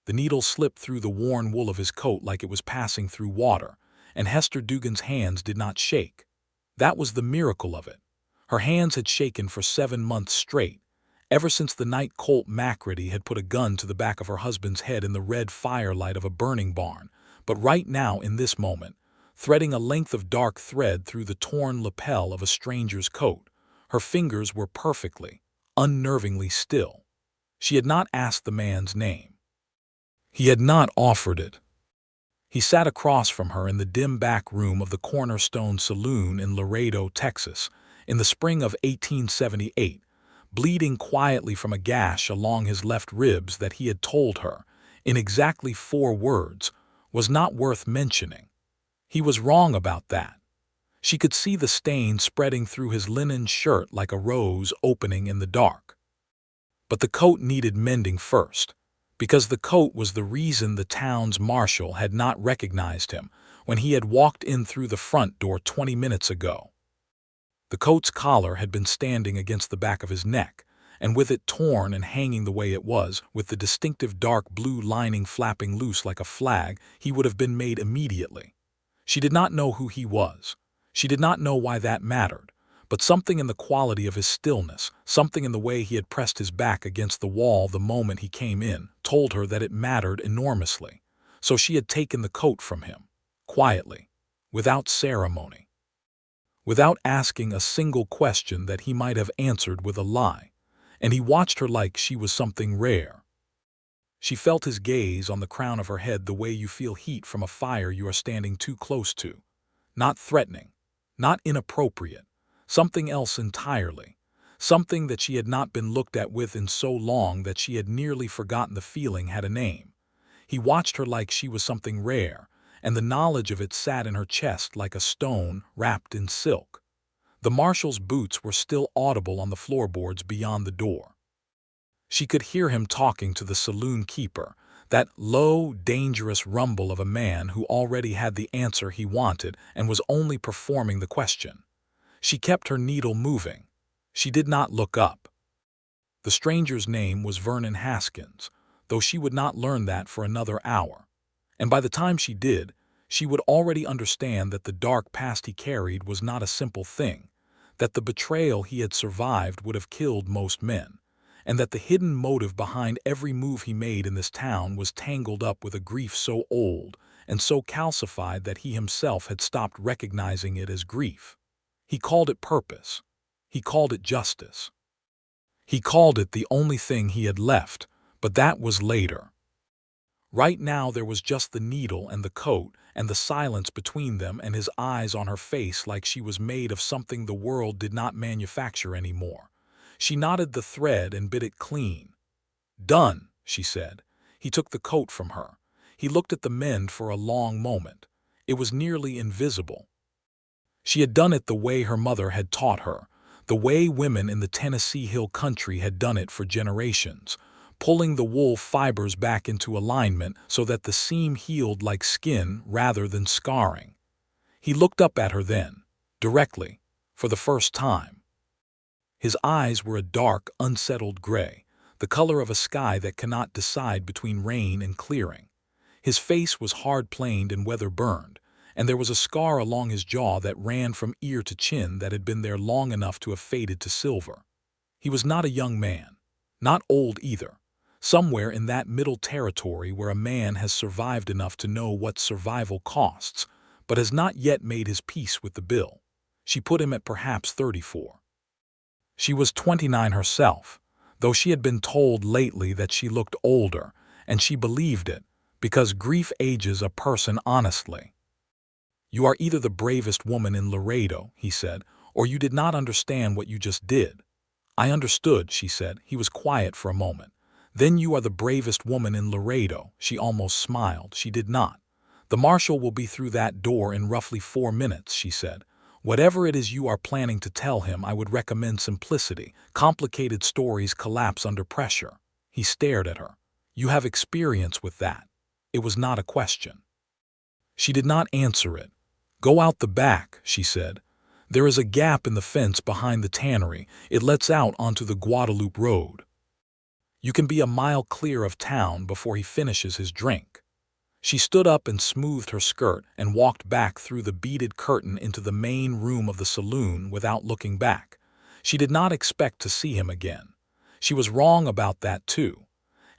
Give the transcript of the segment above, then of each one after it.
The needle slipped through the worn wool of his coat like it was passing through water, and Hester Dugan's hands did not shake. That was the miracle of it. Her hands had shaken for 7 months straight, ever since the night Colt Macready had put a gun to the back of her husband's head in the red firelight of a burning barn. But right now, in this moment, threading a length of dark thread through the torn lapel of a stranger's coat, her fingers were perfectly, unnervingly still. She had not asked the man's name. He had not offered it. He sat across from her in the dim back room of the Cornerstone Saloon in Laredo, Texas, in the spring of 1878, bleeding quietly from a gash along his left ribs that he had told her, in exactly 4 words, was not worth mentioning. He was wrong about that. She could see the stain spreading through his linen shirt like a rose opening in the dark. But the coat needed mending first, because the coat was the reason the town's marshal had not recognized him when he had walked in through the front door 20 minutes ago. The coat's collar had been standing against the back of his neck, and with it torn and hanging the way it was, with the distinctive dark blue lining flapping loose like a flag, he would have been made immediately. She did not know who he was. She did not know why that mattered, but something in the quality of his stillness, something in the way he had pressed his back against the wall the moment he came in, told her that it mattered enormously. So she had taken the coat from him, quietly, without ceremony, without asking a single question that he might have answered with a lie, and he watched her like she was something rare. She felt his gaze on the crown of her head the way you feel heat from a fire you are standing too close to. Not threatening, not inappropriate, something else entirely, something that she had not been looked at with in so long that she had nearly forgotten the feeling had a name. He watched her like she was something rare, and the knowledge of it sat in her chest like a stone wrapped in silk. The marshal's boots were still audible on the floorboards beyond the door. She could hear him talking to the saloon keeper, that low, dangerous rumble of a man who already had the answer he wanted and was only performing the question. She kept her needle moving. She did not look up. The stranger's name was Vernon Haskins, though she would not learn that for another hour. And by the time she did, she would already understand that the dark past he carried was not a simple thing, that the betrayal he had survived would have killed most men, and that the hidden motive behind every move he made in this town was tangled up with a grief so old and so calcified that he himself had stopped recognizing it as grief. He called it purpose. He called it justice. He called it the only thing he had left, but that was later. Right now there was just the needle and the coat and the silence between them and his eyes on her face like she was made of something the world did not manufacture anymore. She knotted the thread and bit it clean. "Done," she said. He took the coat from her. He looked at the mend for a long moment. It was nearly invisible. She had done it the way her mother had taught her, the way women in the Tennessee Hill Country had done it for generations, pulling the wool fibers back into alignment so that the seam healed like skin rather than scarring. He looked up at her then, directly, for the first time. His eyes were a dark, unsettled gray, the color of a sky that cannot decide between rain and clearing. His face was hard-planed and weather-burned, and there was a scar along his jaw that ran from ear to chin that had been there long enough to have faded to silver. He was not a young man, not old either, somewhere in that middle territory where a man has survived enough to know what survival costs, but has not yet made his peace with the bill. She put him at perhaps 34. She was 29 herself, though she had been told lately that she looked older, and she believed it, because grief ages a person honestly. "You are either the bravest woman in Laredo," he said, "or you did not understand what you just did." "I understood," she said. He was quiet for a moment. "Then you are the bravest woman in Laredo." She almost smiled. She did not. "The marshal will be through that door in roughly 4 minutes," she said. "Whatever it is you are planning to tell him, I would recommend simplicity. Complicated stories collapse under pressure." He stared at her. "You have experience with that." It was not a question. She did not answer it. "Go out the back," she said. "There is a gap in the fence behind the tannery. It lets out onto the Guadalupe Road." You can be a mile clear of town before he finishes his drink." She stood up and smoothed her skirt and walked back through the beaded curtain into the main room of the saloon without looking back. She did not expect to see him again. She was wrong about that too.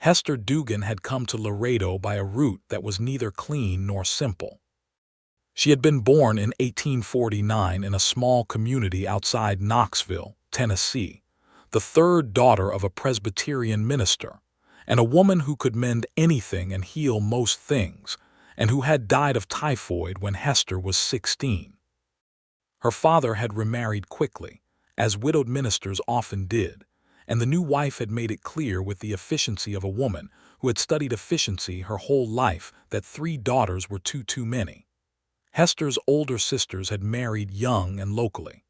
Hester Dugan had come to Laredo by a route that was neither clean nor simple. She had been born in 1849 in a small community outside Knoxville, Tennessee, the third daughter of a Presbyterian minister, and a woman who could mend anything and heal most things, and who had died of typhoid when Hester was 16. Her father had remarried quickly, as widowed ministers often did, and the new wife had made it clear with the efficiency of a woman who had studied efficiency her whole life that 3 daughters were too many. Hester's older sisters had married young and locally.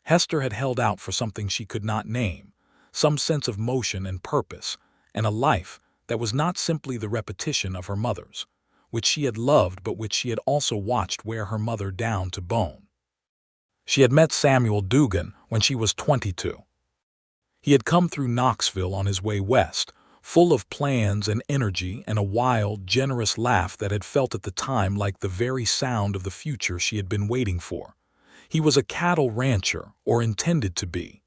Hester had held out for something she could not name, some sense of motion and purpose, and a life that was not simply the repetition of her mother's, which she had loved but which she had also watched wear her mother down to bone. She had met Samuel Dugan when she was 22. He had come through Knoxville on his way west, full of plans and energy and a wild, generous laugh that had felt at the time like the very sound of the future she had been waiting for. He was a cattle rancher, or intended to be.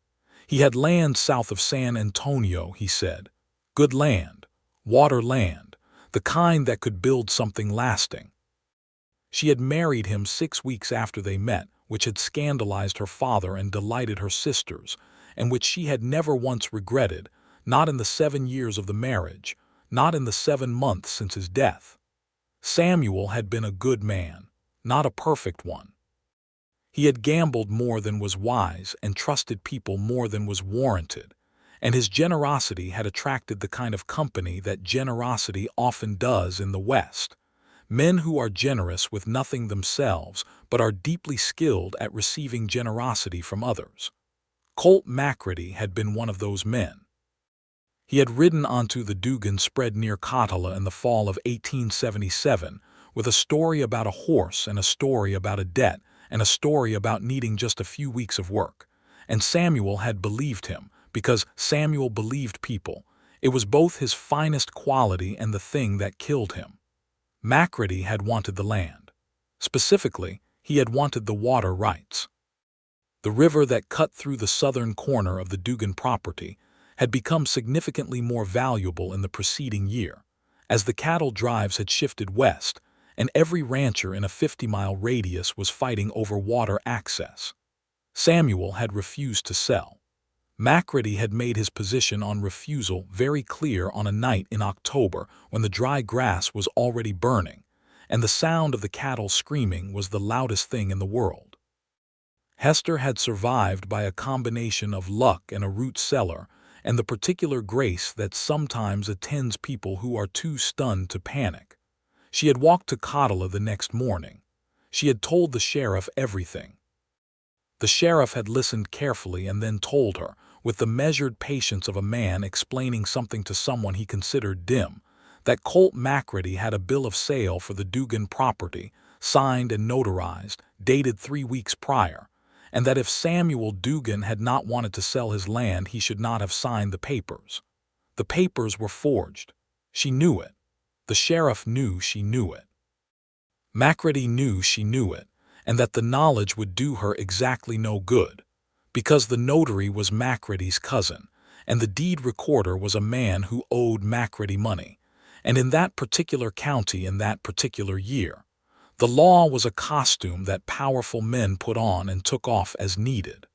He had land south of San Antonio, he said. Good land, water land, the kind that could build something lasting. She had married him 6 weeks after they met, which had scandalized her father and delighted her sisters, and which she had never once regretted, not in the 7 years of the marriage, not in the 7 months since his death. Samuel had been a good man, not a perfect one. He had gambled more than was wise and trusted people more than was warranted, and his generosity had attracted the kind of company that generosity often does in the West. Men who are generous with nothing themselves but are deeply skilled at receiving generosity from others. Colt McCready had been one of those men. He had ridden onto the Dugan spread near Catala in the fall of 1877 with a story about a horse and a story about a debt and a story about needing just a few weeks of work. And Samuel had believed him because Samuel believed people. It was both his finest quality and the thing that killed him. McCready had wanted the land. Specifically, he had wanted the water rights. The river that cut through the southern corner of the Dugan property had become significantly more valuable in the preceding year, as the cattle drives had shifted west, and every rancher in a 50-mile radius was fighting over water access. Samuel had refused to sell. McCready had made his position on refusal very clear on a night in October when the dry grass was already burning, and the sound of the cattle screaming was the loudest thing in the world. Hester had survived by a combination of luck and a root cellar, and the particular grace that sometimes attends people who are too stunned to panic. She had walked to Catala the next morning. She had told the sheriff everything. The sheriff had listened carefully and then told her, with the measured patience of a man explaining something to someone he considered dim, that Colt McCready had a bill of sale for the Dugan property, signed and notarized, dated 3 weeks prior, and that if Samuel Dugan had not wanted to sell his land he should not have signed the papers. The papers were forged. She knew it. The sheriff knew she knew it. McCready knew she knew it, and that the knowledge would do her exactly no good, because the notary was McCready's cousin, and the deed recorder was a man who owed McCready money, and in that particular county in that particular year. The law was a costume that powerful men put on and took off as needed.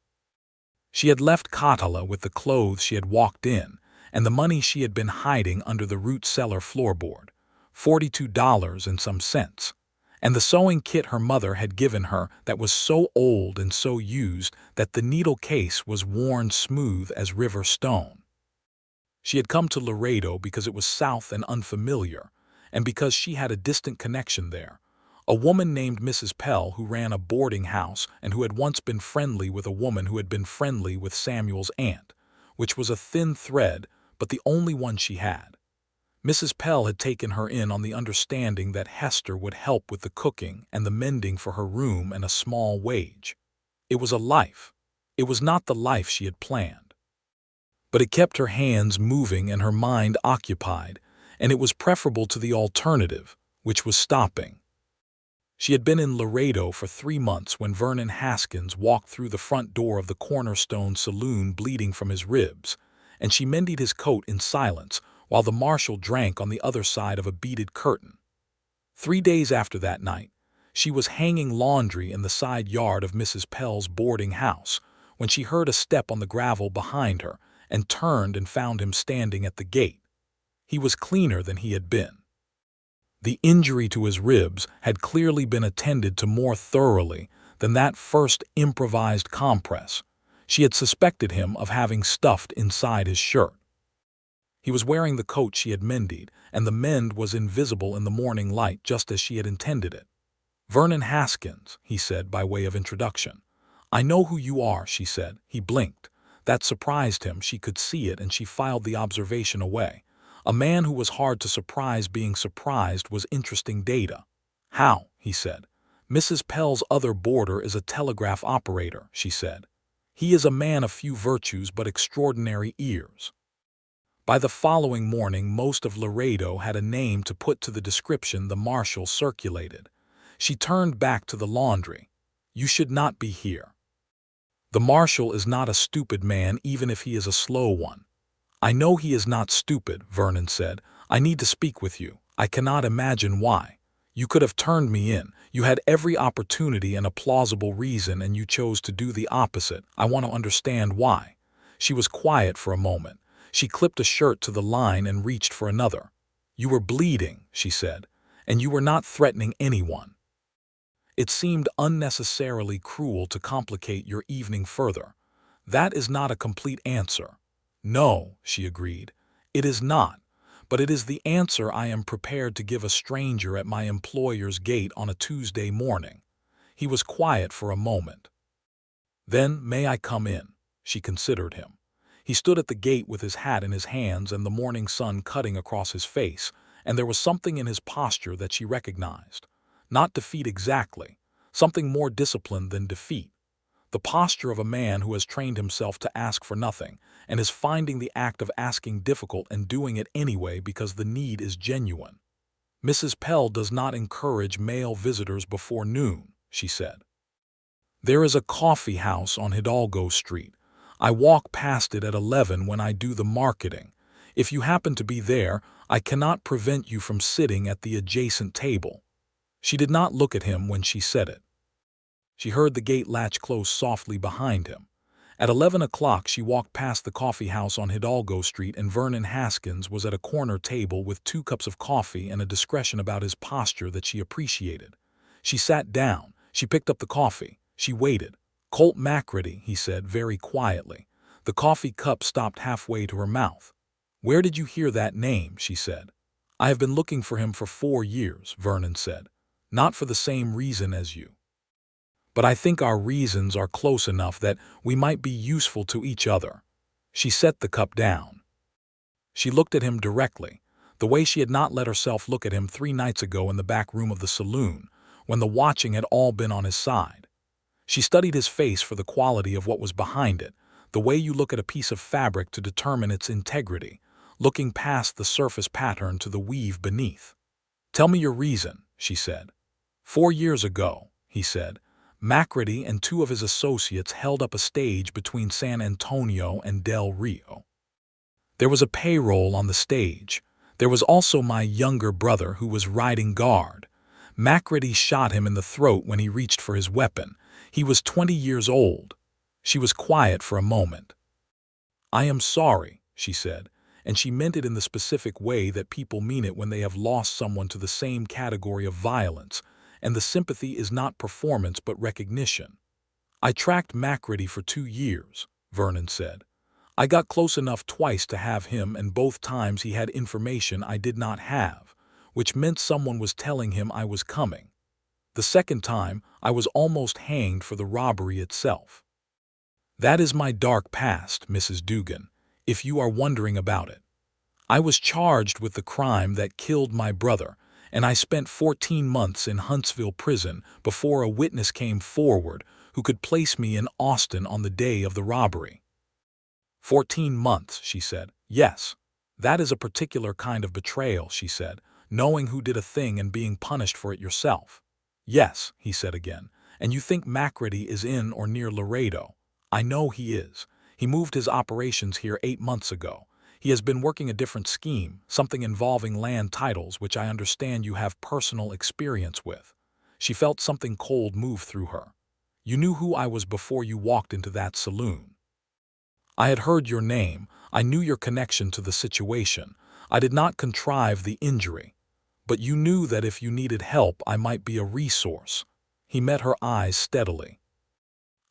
She had left Catala with the clothes she had walked in and the money she had been hiding under the root cellar floorboard, $42 and some cents, and the sewing kit her mother had given her that was so old and so used that the needle case was worn smooth as river stone. She had come to Laredo because it was south and unfamiliar, and because she had a distant connection there. A woman named Mrs. Pell who ran a boarding house and who had once been friendly with a woman who had been friendly with Samuel's aunt, which was a thin thread, but the only one she had. Mrs. Pell had taken her in on the understanding that Hester would help with the cooking and the mending for her room and a small wage. It was a life. It was not the life she had planned. But it kept her hands moving and her mind occupied, and it was preferable to the alternative, which was stopping. She had been in Laredo for 3 months when Vernon Haskins walked through the front door of the Cornerstone Saloon bleeding from his ribs, and she mended his coat in silence while the marshal drank on the other side of a beaded curtain. 3 days after that night, she was hanging laundry in the side yard of Mrs. Pell's boarding house when she heard a step on the gravel behind her and turned and found him standing at the gate. He was cleaner than he had been. The injury to his ribs had clearly been attended to more thoroughly than that first improvised compress. She had suspected him of having stuffed inside his shirt. He was wearing the coat she had mended, and the mend was invisible in the morning light just as she had intended it. "Vernon Haskins," he said by way of introduction. "I know who you are," she said. He blinked. That surprised him. She could see it, and she filed the observation away. A man who was hard to surprise being surprised was interesting data. "How?" he said. "Mrs. Pell's other boarder is a telegraph operator," she said. "He is a man of few virtues but extraordinary ears." By the following morning, most of Laredo had a name to put to the description the marshal circulated. She turned back to the laundry. "You should not be here." "The marshal is not a stupid man, even if he is a slow one." "I know he is not stupid," Vernon said. "I need to speak with you. I cannot imagine why. You could have turned me in. You had every opportunity and a plausible reason, and you chose to do the opposite. I want to understand why." She was quiet for a moment. She clipped a shirt to the line and reached for another. "You were bleeding," she said, "and you were not threatening anyone." It seemed unnecessarily cruel to complicate your evening further. "That is not a complete answer." "No," she agreed, "it is not, but it is the answer I am prepared to give a stranger at my employer's gate on a Tuesday morning." He was quiet for a moment. "Then, may I come in?" She considered him. He stood at the gate with his hat in his hands and the morning sun cutting across his face, and there was something in his posture that she recognized. Not defeat exactly, something more disciplined than defeat. The posture of a man who has trained himself to ask for nothing, and is finding the act of asking difficult and doing it anyway because the need is genuine. "Mrs. Pell does not encourage male visitors before noon," she said. "There is a coffee house on Hidalgo Street. I walk past it at 11 when I do the marketing. If you happen to be there, I cannot prevent you from sitting at the adjacent table." She did not look at him when she said it. She heard the gate latch close softly behind him. At 11 o'clock she walked past the coffee house on Hidalgo Street, and Vernon Haskins was at a corner table with 2 cups of coffee and a discretion about his posture that she appreciated. She sat down. She picked up the coffee. She waited. "Colt Macready," he said very quietly. The coffee cup stopped halfway to her mouth. "Where did you hear that name?" she said. "I have been looking for him for 4 years," Vernon said. "Not for the same reason as you. But I think our reasons are close enough that we might be useful to each other." She set the cup down. She looked at him directly, the way she had not let herself look at him 3 nights ago in the back room of the saloon, when the watching had all been on his side. She studied his face for the quality of what was behind it, the way you look at a piece of fabric to determine its integrity, looking past the surface pattern to the weave beneath. "Tell me your reason," she said. "4 years ago," he said, "Macready and 2 of his associates held up a stage between San Antonio and Del Rio. There was a payroll on the stage. There was also my younger brother who was riding guard. Macready shot him in the throat when he reached for his weapon. He was 20 years old." She was quiet for a moment. "I am sorry," she said, and she meant it in the specific way that people mean it when they have lost someone to the same category of violence, and the sympathy is not performance but recognition. "I tracked Macready for 2 years, Vernon said. "I got close enough twice to have him, and both times he had information I did not have, which meant someone was telling him I was coming. The second time, I was almost hanged for the robbery itself. That is my dark past, Mrs. Dugan, if you are wondering about it. I was charged with the crime that killed my brother, and I spent 14 months in Huntsville prison before a witness came forward who could place me in Austin on the day of the robbery." 14 months, she said. Yes. That is a particular kind of betrayal, she said, knowing who did a thing and being punished for it yourself. Yes, he said again. And you think Macready is in or near Laredo? I know he is. He moved his operations here 8 months ago. He has been working a different scheme, something involving land titles, which I understand you have personal experience with. She felt something cold move through her. You knew who I was before you walked into that saloon. I had heard your name. I knew your connection to the situation. I did not contrive the injury. But you knew that if you needed help, I might be a resource. He met her eyes steadily.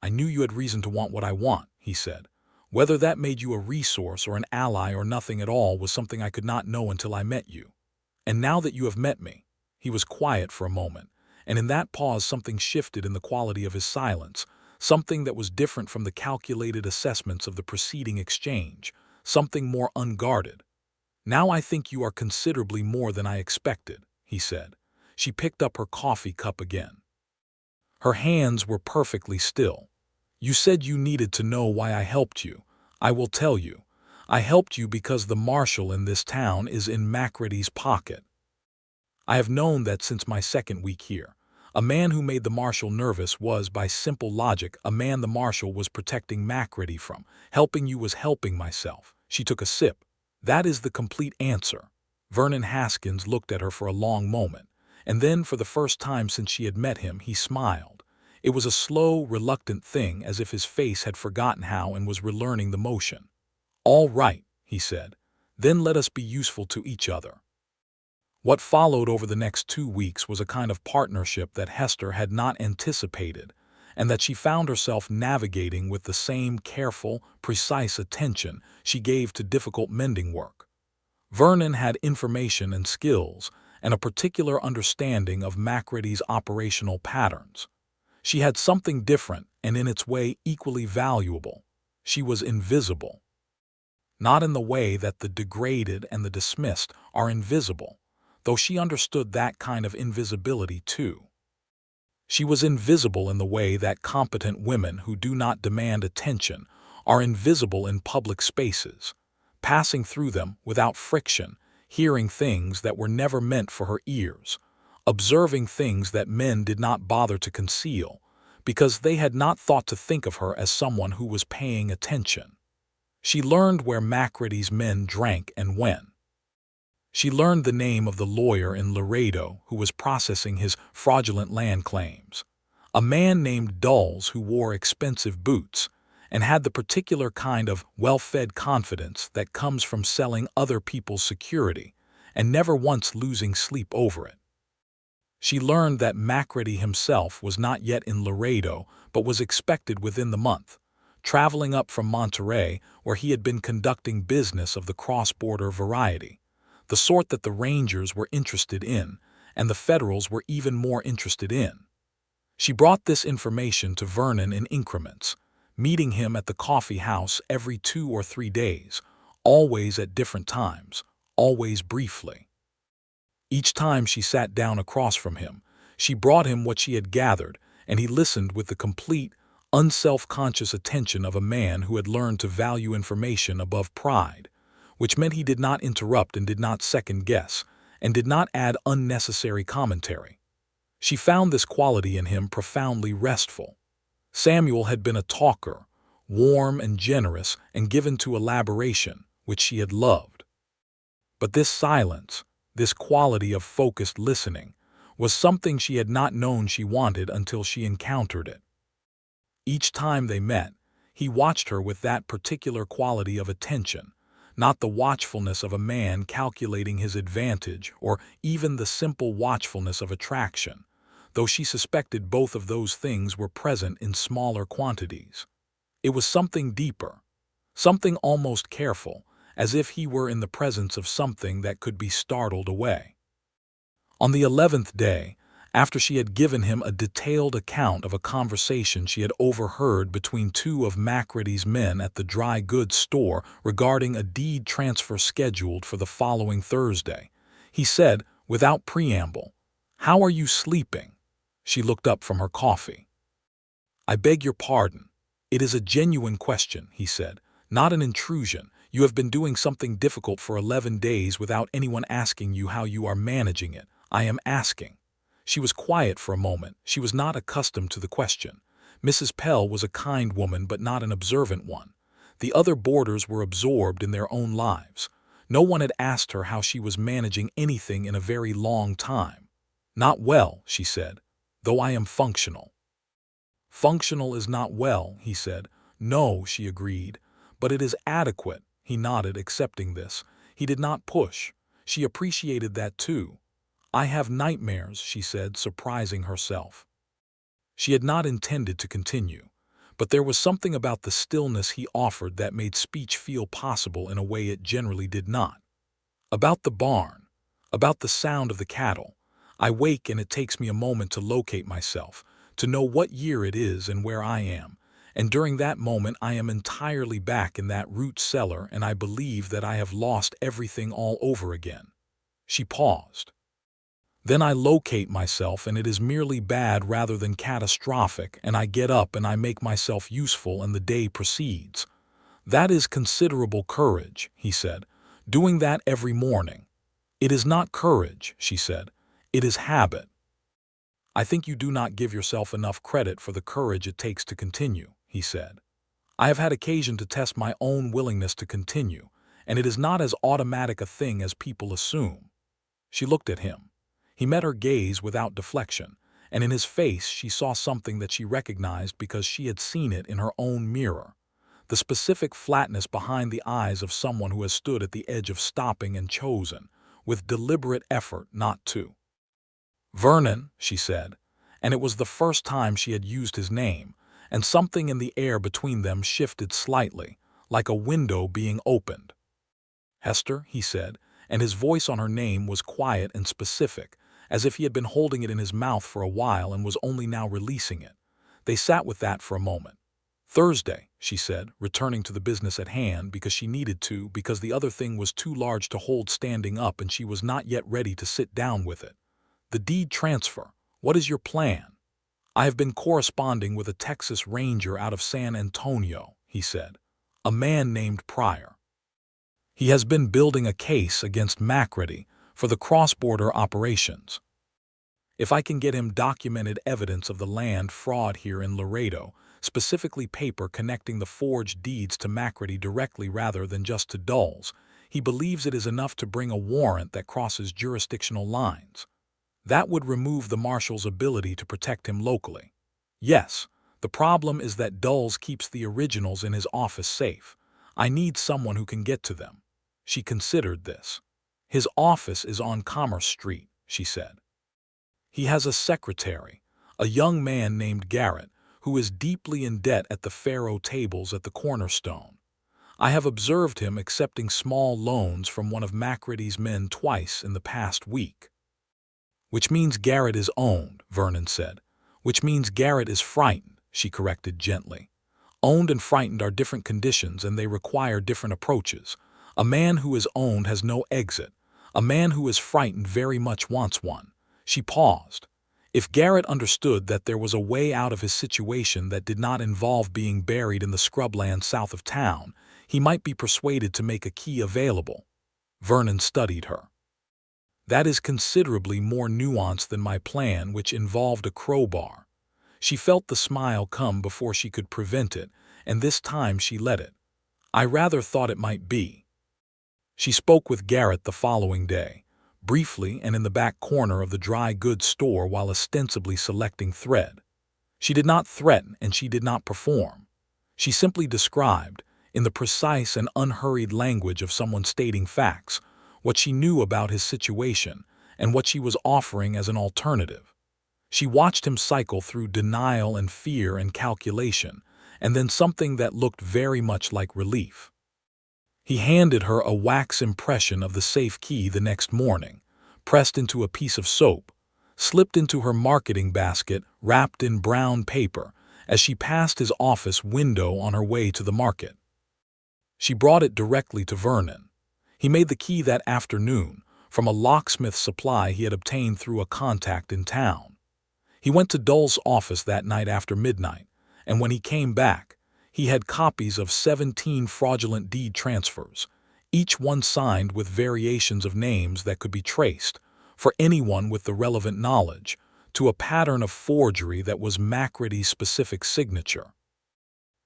I knew you had reason to want what I want, he said. Whether that made you a resource or an ally or nothing at all was something I could not know until I met you. And now that you have met me, he was quiet for a moment, and in that pause something shifted in the quality of his silence, something that was different from the calculated assessments of the preceding exchange, something more unguarded. Now I think you are considerably more than I expected, he said. She picked up her coffee cup again. Her hands were perfectly still. You said you needed to know why I helped you. I will tell you. I helped you because the marshal in this town is in Macready's pocket. I have known that since my second week here. A man who made the marshal nervous was, by simple logic, a man the marshal was protecting Macready from. Helping you was helping myself. She took a sip. That is the complete answer. Vernon Haskins looked at her for a long moment, and then, for the first time since she had met him, he smiled. It was a slow, reluctant thing, as if his face had forgotten how and was relearning the motion. All right, he said. Then let us be useful to each other. What followed over the next 2 weeks was a kind of partnership that Hester had not anticipated, and that she found herself navigating with the same careful, precise attention she gave to difficult mending work. Vernon had information and skills, and a particular understanding of Macready's operational patterns. She had something different and in its way equally valuable. She was invisible. Not in the way that the degraded and the dismissed are invisible, though she understood that kind of invisibility too. She was invisible in the way that competent women who do not demand attention are invisible in public spaces, passing through them without friction, hearing things that were never meant for her ears, observing things that men did not bother to conceal, because they had not thought to think of her as someone who was paying attention. She learned where Macready's men drank and when. She learned the name of the lawyer in Laredo who was processing his fraudulent land claims, a man named Dulles who wore expensive boots and had the particular kind of well-fed confidence that comes from selling other people's security and never once losing sleep over it. She learned that Macready himself was not yet in Laredo but was expected within the month, traveling up from Monterey where he had been conducting business of the cross-border variety, the sort that the Rangers were interested in and the Federals were even more interested in. She brought this information to Vernon in increments, meeting him at the coffee house every 2 or 3 days, always at different times, always briefly. Each time she sat down across from him, she brought him what she had gathered, and he listened with the complete, unself-conscious attention of a man who had learned to value information above pride, which meant he did not interrupt and did not second-guess, and did not add unnecessary commentary. She found this quality in him profoundly restful. Samuel had been a talker, warm and generous and given to elaboration, which she had loved. But this silence, this quality of focused listening, was something she had not known she wanted until she encountered it. Each time they met, he watched her with that particular quality of attention, not the watchfulness of a man calculating his advantage or even the simple watchfulness of attraction, though she suspected both of those things were present in smaller quantities. It was something deeper, something almost careful, as if he were in the presence of something that could be startled away. On the 11th day, after she had given him a detailed account of a conversation she had overheard between 2 of Macready's men at the dry goods store regarding a deed transfer scheduled for the following Thursday, he said, without preamble, "How are you sleeping?" She looked up from her coffee. "I beg your pardon. It is a genuine question," he said, Not an intrusion. You have been doing something difficult for 11 days without anyone asking you how you are managing it. I am asking." She was quiet for a moment. She was not accustomed to the question. Mrs. Pell was a kind woman but not an observant one. The other boarders were absorbed in their own lives. No one had asked her how she was managing anything in a very long time. "Not well," she said, "though I am functional." "Functional is not well," he said. "No," she agreed, "but it is adequate." He nodded, accepting this. He did not push. She appreciated that too. "I have nightmares," she said, surprising herself. She had not intended to continue, but there was something about the stillness he offered that made speech feel possible in a way it generally did not. "About the barn, about the sound of the cattle. I wake and it takes me a moment to locate myself, to know what year it is and where I am, and during that moment I am entirely back in that root cellar and I believe that I have lost everything all over again." She paused. "Then I locate myself and it is merely bad rather than catastrophic, and I get up and I make myself useful and the day proceeds." "That is considerable courage," he said, "doing that every morning." "It is not courage," she said. "It is habit." "I think you do not give yourself enough credit for the courage it takes to continue," he said. "I have had occasion to test my own willingness to continue, and it is not as automatic a thing as people assume." She looked at him. He met her gaze without deflection, and in his face she saw something that she recognized because she had seen it in her own mirror. The specific flatness behind the eyes of someone who has stood at the edge of stopping and chosen, with deliberate effort, not to. "Vernon," she said, and it was the first time she had used his name, and something in the air between them shifted slightly, like a window being opened. "Hester," he said, and his voice on her name was quiet and specific, as if he had been holding it in his mouth for a while and was only now releasing it. They sat with that for a moment. "Thursday," she said, returning to the business at hand because she needed to, because the other thing was too large to hold standing up and she was not yet ready to sit down with it. "The deed transfer. What is your plan?" "I have been corresponding with a Texas Ranger out of San Antonio," he said, "a man named Pryor. He has been building a case against McReady for the cross-border operations. If I can get him documented evidence of the land fraud here in Laredo, specifically paper connecting the forged deeds to McReady directly rather than just to Dulles, he believes it is enough to bring a warrant that crosses jurisdictional lines. That would remove the marshal's ability to protect him locally. Yes, the problem is that Dulles keeps the originals in his office safe. I need someone who can get to them." She considered this. "His office is on Commerce Street," she said. "He has a secretary, a young man named Garrett, who is deeply in debt at the faro tables at the Cornerstone. I have observed him accepting small loans from one of McReady's men twice in the past week." "Which means Garrett is owned," Vernon said. "Which means Garrett is frightened," she corrected gently. "Owned and frightened are different conditions and they require different approaches. A man who is owned has no exit. A man who is frightened very much wants one." She paused. If Garrett understood that there was a way out of his situation that did not involve being buried in the scrubland south of town, he might be persuaded to make a key available. Vernon studied her. "That is considerably more nuanced than my plan, which involved a crowbar." She felt the smile come before she could prevent it, and this time she let it. "I rather thought it might be." She spoke with Garrett the following day, briefly and in the back corner of the dry goods store while ostensibly selecting thread. She did not threaten and she did not perform. She simply described, in the precise and unhurried language of someone stating facts, what she knew about his situation and what she was offering as an alternative. She watched him cycle through denial and fear and calculation, and then something that looked very much like relief. He handed her a wax impression of the safe key the next morning, pressed into a piece of soap, slipped into her marketing basket wrapped in brown paper as she passed his office window on her way to the market. She brought it directly to Vernon. He made the key that afternoon from a locksmith supply he had obtained through a contact in town. He went to Dulles' office that night after midnight, and when he came back, He had copies of 17 fraudulent deed transfers, each one signed with variations of names that could be traced, for anyone with the relevant knowledge, to a pattern of forgery that was Macready's specific signature.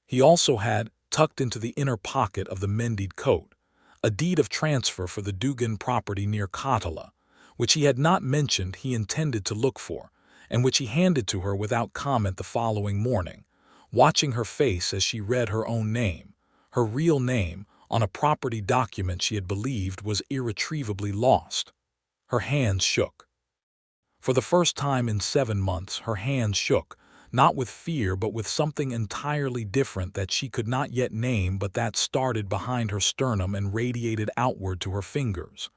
He also had, tucked into the inner pocket of the Mended coat, a deed of transfer for the Dugan property near Katala, which he had not mentioned he intended to look for, and which he handed to her without comment the following morning, watching her face as she read her own name, her real name, on a property document she had believed was irretrievably lost. Her hands shook. For the first time in 7 months, her hands shook, not with fear but with something entirely different that she could not yet name but that started behind her sternum and radiated outward to her fingers.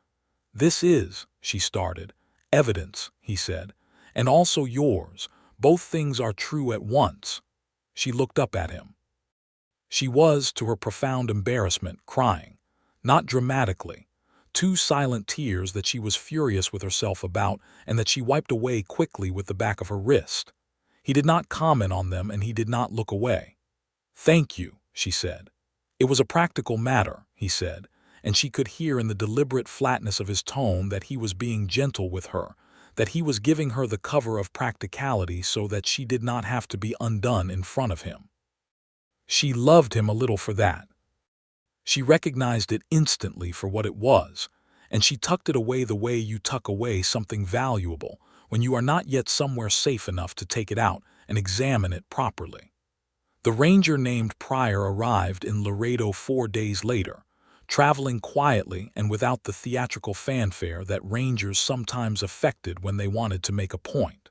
"This is," she started, "evidence," he said, "and also yours. Both things are true at once." She looked up at him. She was, to her profound embarrassment, crying, not dramatically, 2 silent tears that she was furious with herself about and that she wiped away quickly with the back of her wrist. He did not comment on them and he did not look away. "Thank you," she said. "It was a practical matter," he said, and she could hear in the deliberate flatness of his tone that he was being gentle with her, that he was giving her the cover of practicality so that she did not have to be undone in front of him. She loved him a little for that. She recognized it instantly for what it was, and she tucked it away the way you tuck away something valuable when you are not yet somewhere safe enough to take it out and examine it properly. The ranger named Pryor arrived in Laredo 4 days later, traveling quietly and without the theatrical fanfare that rangers sometimes affected when they wanted to make a point.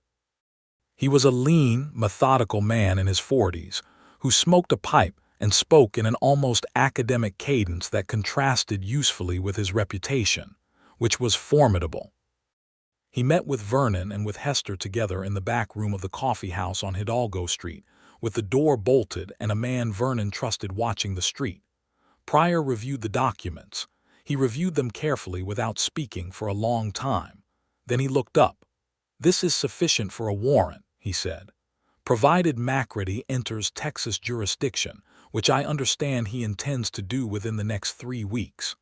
He was a lean, methodical man in his 40s, who smoked a pipe and spoke in an almost academic cadence that contrasted usefully with his reputation, which was formidable. He met with Vernon and with Hester together in the back room of the coffee house on Hidalgo Street, with the door bolted and a man Vernon trusted watching the street. Pryor reviewed the documents. He reviewed them carefully without speaking for a long time. Then he looked up. "This is sufficient for a warrant," he said, "provided Macready enters Texas jurisdiction, which I understand he intends to do within the next 3 weeks.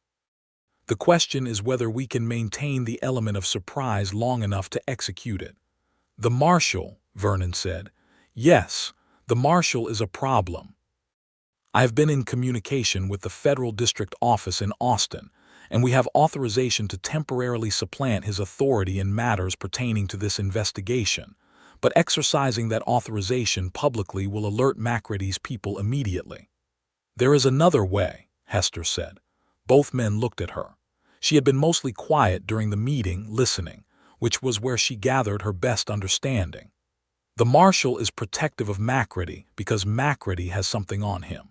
The question is whether we can maintain the element of surprise long enough to execute it." "The marshal," Vernon said. "Yes, the marshal is a problem. I have been in communication with the Federal District Office in Austin, and we have authorization to temporarily supplant his authority in matters pertaining to this investigation, but exercising that authorization publicly will alert Macready's people immediately." "There is another way," Hester said. Both men looked at her. She had been mostly quiet during the meeting, listening, which was where she gathered her best understanding. "The marshal is protective of Macready because Macready has something on him.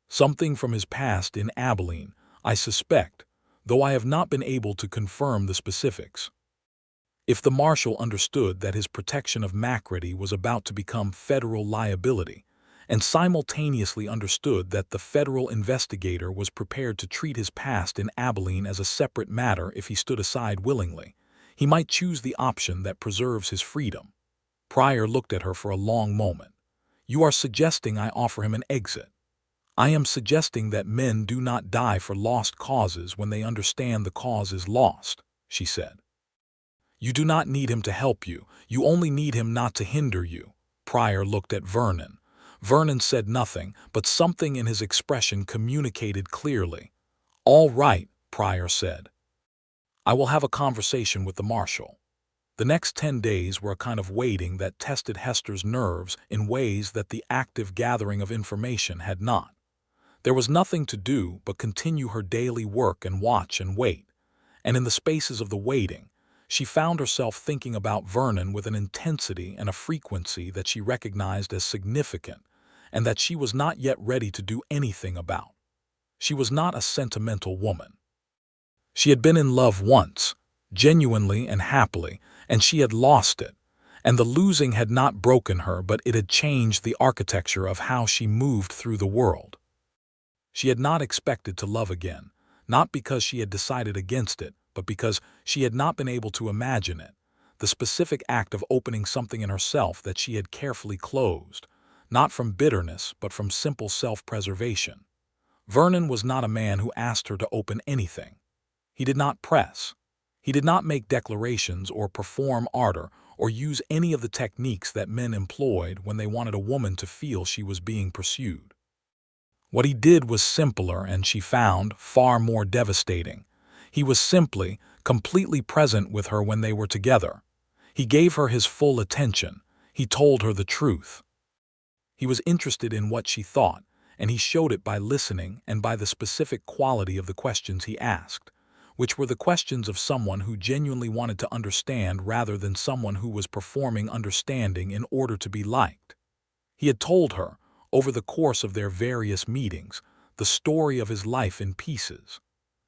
Something from his past in Abilene, I suspect, though I have not been able to confirm the specifics. If the marshal understood that his protection of Macready was about to become federal liability, and simultaneously understood that the federal investigator was prepared to treat his past in Abilene as a separate matter if he stood aside willingly, he might choose the option that preserves his freedom." Pryor looked at her for a long moment. "You are suggesting I offer him an exit." "I am suggesting that men do not die for lost causes when they understand the cause is lost," she said. "You do not need him to help you. You only need him not to hinder you." Pryor looked at Vernon. Vernon said nothing, but something in his expression communicated clearly. "All right," Pryor said. "I will have a conversation with the marshal." The next 10 days were a kind of waiting that tested Hester's nerves in ways that the active gathering of information had not. There was nothing to do but continue her daily work and watch and wait, and in the spaces of the waiting, she found herself thinking about Vernon with an intensity and a frequency that she recognized as significant and that she was not yet ready to do anything about. She was not a sentimental woman. She had been in love once, genuinely and happily, and she had lost it, and the losing had not broken her, but it had changed the architecture of how she moved through the world. She had not expected to love again, not because she had decided against it, but because she had not been able to imagine it, the specific act of opening something in herself that she had carefully closed, not from bitterness but from simple self-preservation. Vernon was not a man who asked her to open anything. He did not press. He did not make declarations or perform ardor or use any of the techniques that men employed when they wanted a woman to feel she was being pursued. What he did was simpler and, she found, far more devastating. He was simply, completely present with her when they were together. He gave her his full attention. He told her the truth. He was interested in what she thought, and he showed it by listening and by the specific quality of the questions he asked, which were the questions of someone who genuinely wanted to understand rather than someone who was performing understanding in order to be liked. He had told her, over the course of their various meetings, the story of his life in pieces,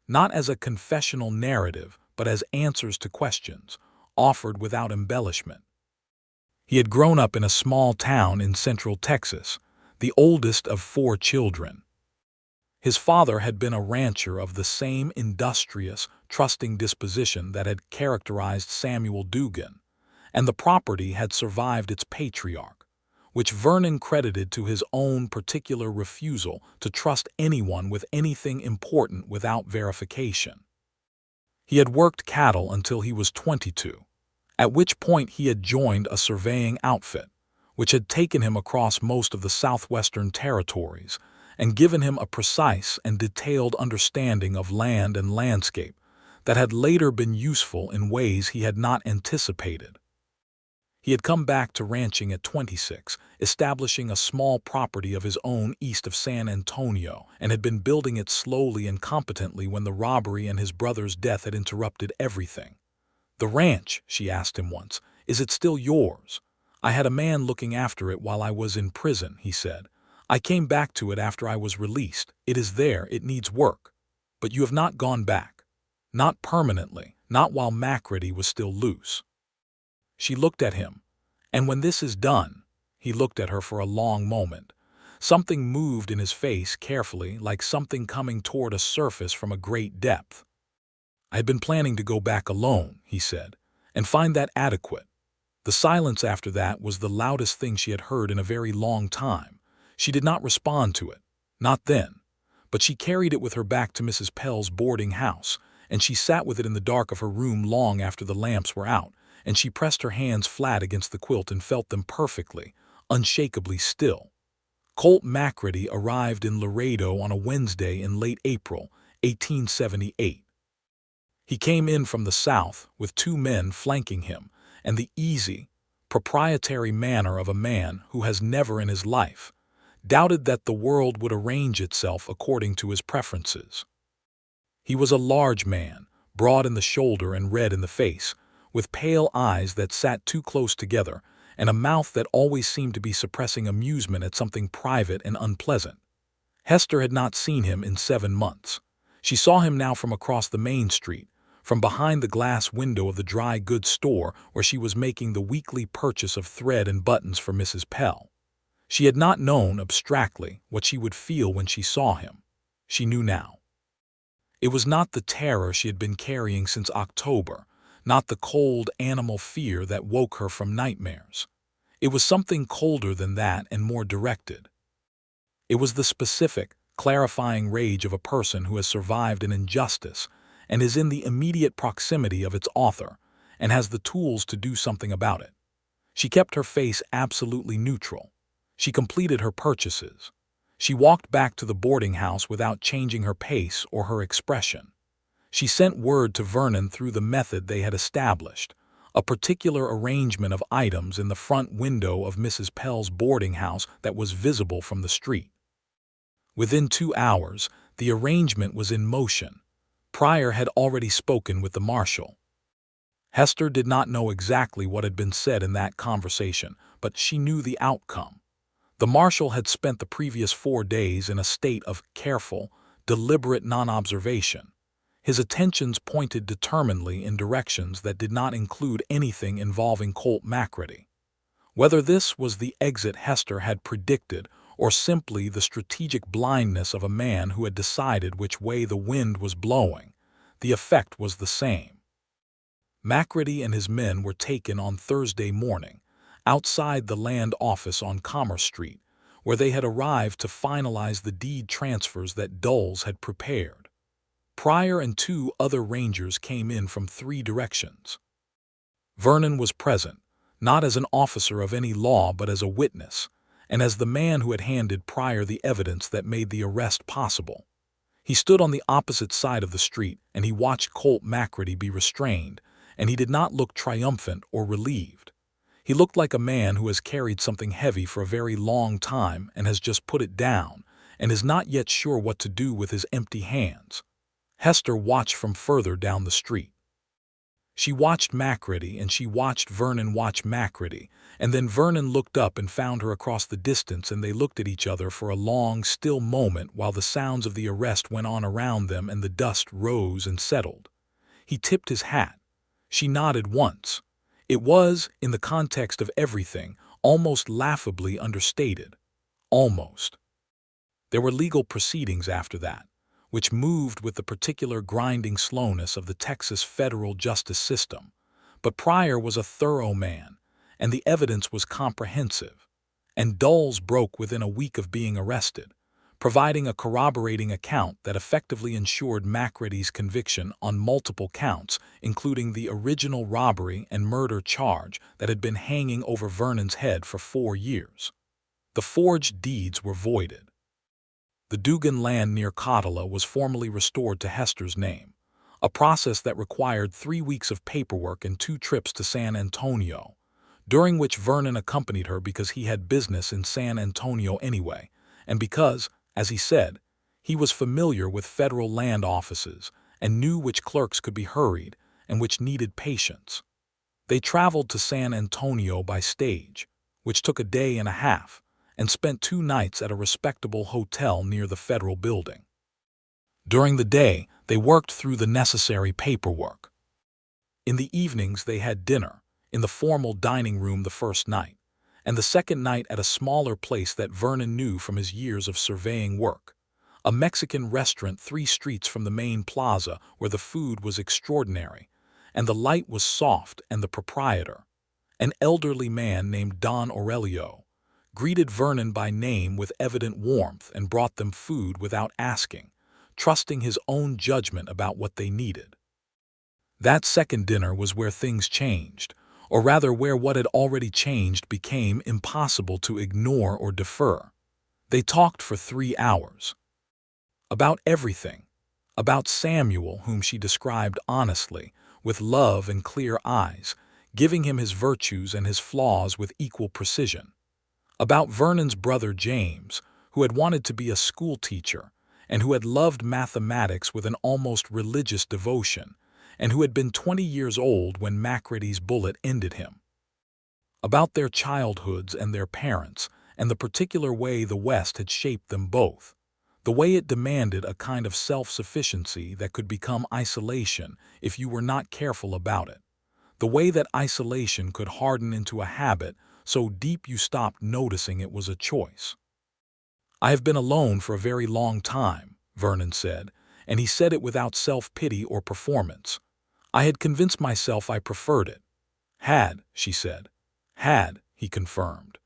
not as a confessional narrative but as answers to questions, offered without embellishment. He had grown up in a small town in central Texas, the oldest of 4 children. His father had been a rancher of the same industrious, trusting disposition that had characterized Samuel Dugan, and the property had survived its patriarch, which Vernon credited to his own particular refusal to trust anyone with anything important without verification. He had worked cattle until he was 22, at which point he had joined a surveying outfit, which had taken him across most of the southwestern territories and given him a precise and detailed understanding of land and landscape that had later been useful in ways he had not anticipated. He had come back to ranching at 26, establishing a small property of his own east of San Antonio, and had been building it slowly and competently when the robbery and his brother's death had interrupted everything. "The ranch," she asked him once, "is it still yours?" "I had a man looking after it while I was in prison," he said. "I came back to it after I was released. It is there, it needs work." "But you have not gone back." "Not permanently, not while Macready was still loose." She looked at him, and when this is done, he looked at her for a long moment. Something moved in his face carefully, like something coming toward a surface from a great depth. "I had been planning to go back alone," he said, "and find that adequate." The silence after that was the loudest thing she had heard in a very long time. She did not respond to it, not then, but she carried it with her back to Mrs. Pell's boarding house, and she sat with it in the dark of her room long after the lamps were out, and she pressed her hands flat against the quilt and felt them perfectly, unshakably still. Colt Macready arrived in Laredo on a Wednesday in late April, 1878. He came in from the south with 2 men flanking him, and the easy, proprietary manner of a man who has never in his life doubted that the world would arrange itself according to his preferences. He was a large man, broad in the shoulder and red in the face, with pale eyes that sat too close together and a mouth that always seemed to be suppressing amusement at something private and unpleasant. Hester had not seen him in 7 months. She saw him now from across the main street, from behind the glass window of the dry goods store where she was making the weekly purchase of thread and buttons for Mrs. Pell. She had not known, abstractly, what she would feel when she saw him. She knew now. It was not the terror she had been carrying since October, not the cold animal fear that woke her from nightmares. It was something colder than that and more directed. It was the specific, clarifying rage of a person who has survived an injustice and is in the immediate proximity of its author and has the tools to do something about it. She kept her face absolutely neutral. She completed her purchases. She walked back to the boarding house without changing her pace or her expression. She sent word to Vernon through the method they had established, a particular arrangement of items in the front window of Mrs. Pell's boarding house that was visible from the street. Within 2 hours, the arrangement was in motion. Pryor had already spoken with the marshal. Hester did not know exactly what had been said in that conversation, but she knew the outcome. The marshal had spent the previous 4 days in a state of careful, deliberate non-observation. His attentions pointed determinedly in directions that did not include anything involving Colt Macready. Whether this was the exit Hester had predicted or simply the strategic blindness of a man who had decided which way the wind was blowing, the effect was the same. Macready and his men were taken on Thursday morning, outside the land office on Commerce Street, where they had arrived to finalize the deed transfers that Dulles had prepared. Pryor and 2 other rangers came in from 3 directions. Vernon was present, not as an officer of any law but as a witness, and as the man who had handed Pryor the evidence that made the arrest possible. He stood on the opposite side of the street, and he watched Colt McCready be restrained, and he did not look triumphant or relieved. He looked like a man who has carried something heavy for a very long time and has just put it down, and is not yet sure what to do with his empty hands. Hester watched from further down the street. She watched McCready, and she watched Vernon watch McCready, and then Vernon looked up and found her across the distance, and they looked at each other for a long, still moment while the sounds of the arrest went on around them and the dust rose and settled. He tipped his hat. She nodded once. It was, in the context of everything, almost laughably understated. Almost. There were legal proceedings after that, which moved with the particular grinding slowness of the Texas federal justice system. But Pryor was a thorough man, and the evidence was comprehensive. And Dulles broke within a week of being arrested, providing a corroborating account that effectively ensured McCready's conviction on multiple counts, including the original robbery and murder charge that had been hanging over Vernon's head for 4 years. The forged deeds were voided. The Dugan land near Cottala was formally restored to Hester's name, a process that required 3 weeks of paperwork and 2 trips to San Antonio, during which Vernon accompanied her because he had business in San Antonio anyway, and because, as he said, he was familiar with federal land offices and knew which clerks could be hurried and which needed patience. They traveled to San Antonio by stage, which took a day and a half, and spent 2 nights at a respectable hotel near the federal building. During the day, they worked through the necessary paperwork. In the evenings, they had dinner in the formal dining room the first night, and the second night at a smaller place that Vernon knew from his years of surveying work, a Mexican restaurant 3 streets from the main plaza where the food was extraordinary, and the light was soft, and the proprietor, an elderly man named Don Aurelio, greeted Vernon by name with evident warmth and brought them food without asking, trusting his own judgment about what they needed. That second dinner was where things changed, or rather where what had already changed became impossible to ignore or defer. They talked for 3 hours. About everything. About Samuel, whom she described honestly, with love and clear eyes, giving him his virtues and his flaws with equal precision. About Vernon's brother James, who had wanted to be a school teacher and who had loved mathematics with an almost religious devotion, and who had been 20 years old when McCready's bullet ended him. About their childhoods and their parents, and the particular way the West had shaped them both, the way it demanded a kind of self-sufficiency that could become isolation if you were not careful about it, the way that isolation could harden into a habit so deep you stopped noticing it was a choice. "I have been alone for a very long time," Vernon said, and he said it without self-pity or performance. "I had convinced myself I preferred it." "Had," she said. "Had," he confirmed.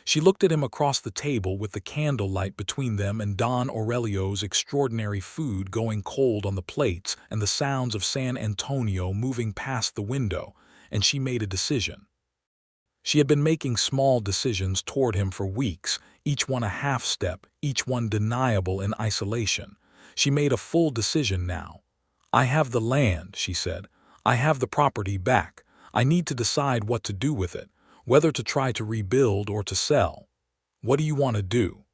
She looked at him across the table with the candlelight between them and Don Aurelio's extraordinary food going cold on the plates and the sounds of San Antonio moving past the window, and she made a decision. She had been making small decisions toward him for weeks, each one a half-step, each one deniable in isolation. She made a full decision now. "I have the land," she said. "I have the property back. I need to decide what to do with it, whether to try to rebuild or to sell." "What do you want to do?"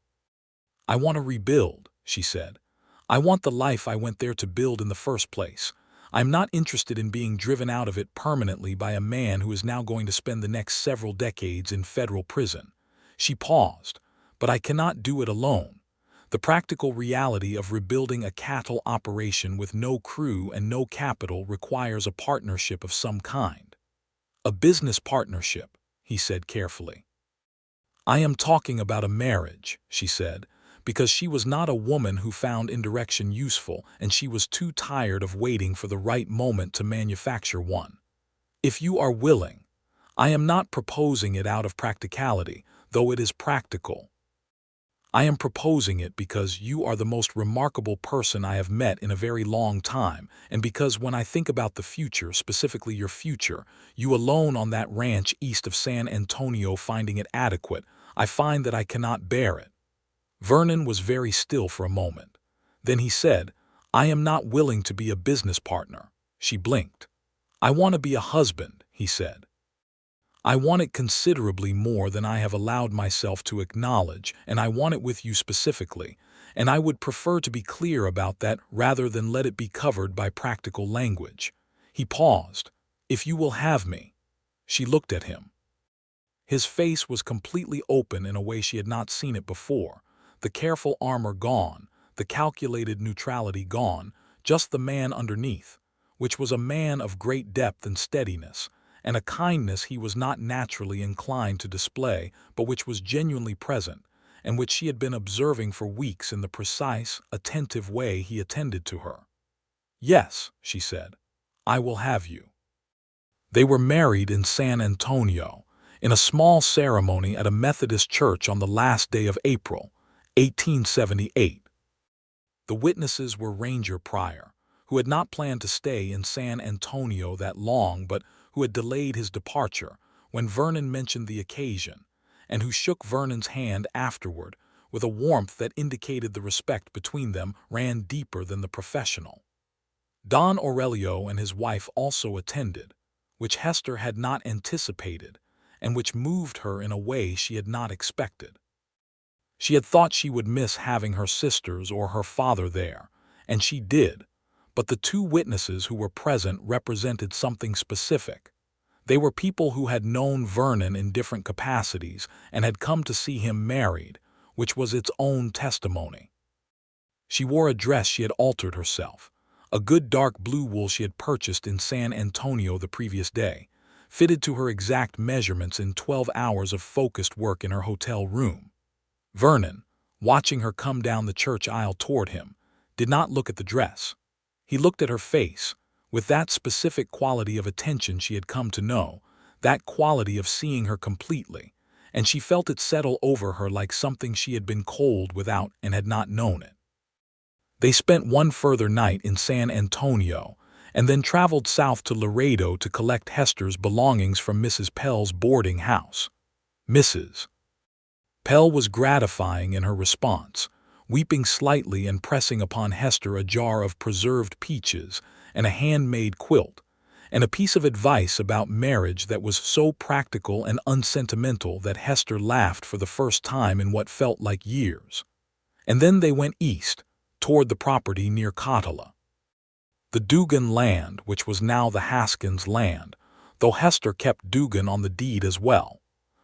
"I want to rebuild," she said. "I want the life I went there to build in the first place. I'm not interested in being driven out of it permanently by a man who is now going to spend the next several decades in federal prison." She paused. "But I cannot do it alone. The practical reality of rebuilding a cattle operation with no crew and no capital requires a partnership of some kind." "A business partnership," he said carefully. "I am talking about a marriage," she said, because she was not a woman who found indirection useful, and she was too tired of waiting for the right moment to manufacture one. "If you are willing. I am not proposing it out of practicality, though it is practical." I am proposing it because you are the most remarkable person I have met in a very long time, and because when I think about the future, specifically your future, you alone on that ranch east of San Antonio finding it adequate, I find that I cannot bear it." Vernon was very still for a moment. Then he said, "I am not willing to be a business partner." She blinked. "I want to be a husband," he said. "I want it considerably more than I have allowed myself to acknowledge, and I want it with you specifically, and I would prefer to be clear about that rather than let it be covered by practical language." He paused. "If you will have me." She looked at him. His face was completely open in a way she had not seen it before, the careful armor gone, the calculated neutrality gone, just the man underneath, which was a man of great depth and steadiness, and a kindness he was not naturally inclined to display, but which was genuinely present, and which she had been observing for weeks in the precise, attentive way he attended to her. "Yes," she said, "I will have you." They were married in San Antonio, in a small ceremony at a Methodist church on the last day of April, 1878. The witnesses were Ranger Pryor, who had not planned to stay in San Antonio that long but who had delayed his departure when Vernon mentioned the occasion, and who shook Vernon's hand afterward with a warmth that indicated the respect between them ran deeper than the professional. Don Aurelio and his wife also attended, which Hester had not anticipated, and which moved her in a way she had not expected. She had thought she would miss having her sisters or her father there, and she did, but the two witnesses who were present represented something specific. They were people who had known Vernon in different capacities and had come to see him married, which was its own testimony. She wore a dress she had altered herself, a good dark blue wool she had purchased in San Antonio the previous day, fitted to her exact measurements in 12 hours of focused work in her hotel room. Vernon, watching her come down the church aisle toward him, did not look at the dress. He looked at her face, with that specific quality of attention she had come to know, that quality of seeing her completely, and she felt it settle over her like something she had been cold without and had not known it. They spent one further night in San Antonio, and then traveled south to Laredo to collect Hester's belongings from Mrs. Pell's boarding house. Mrs. Pell was gratifying in her response, weeping slightly and pressing upon Hester a jar of preserved peaches and a handmade quilt, and a piece of advice about marriage that was so practical and unsentimental that Hester laughed for the first time in what felt like years. And then they went east, toward the property near Catala. The Dugan land, which was now the Haskins land, though Hester kept Dugan on the deed as well,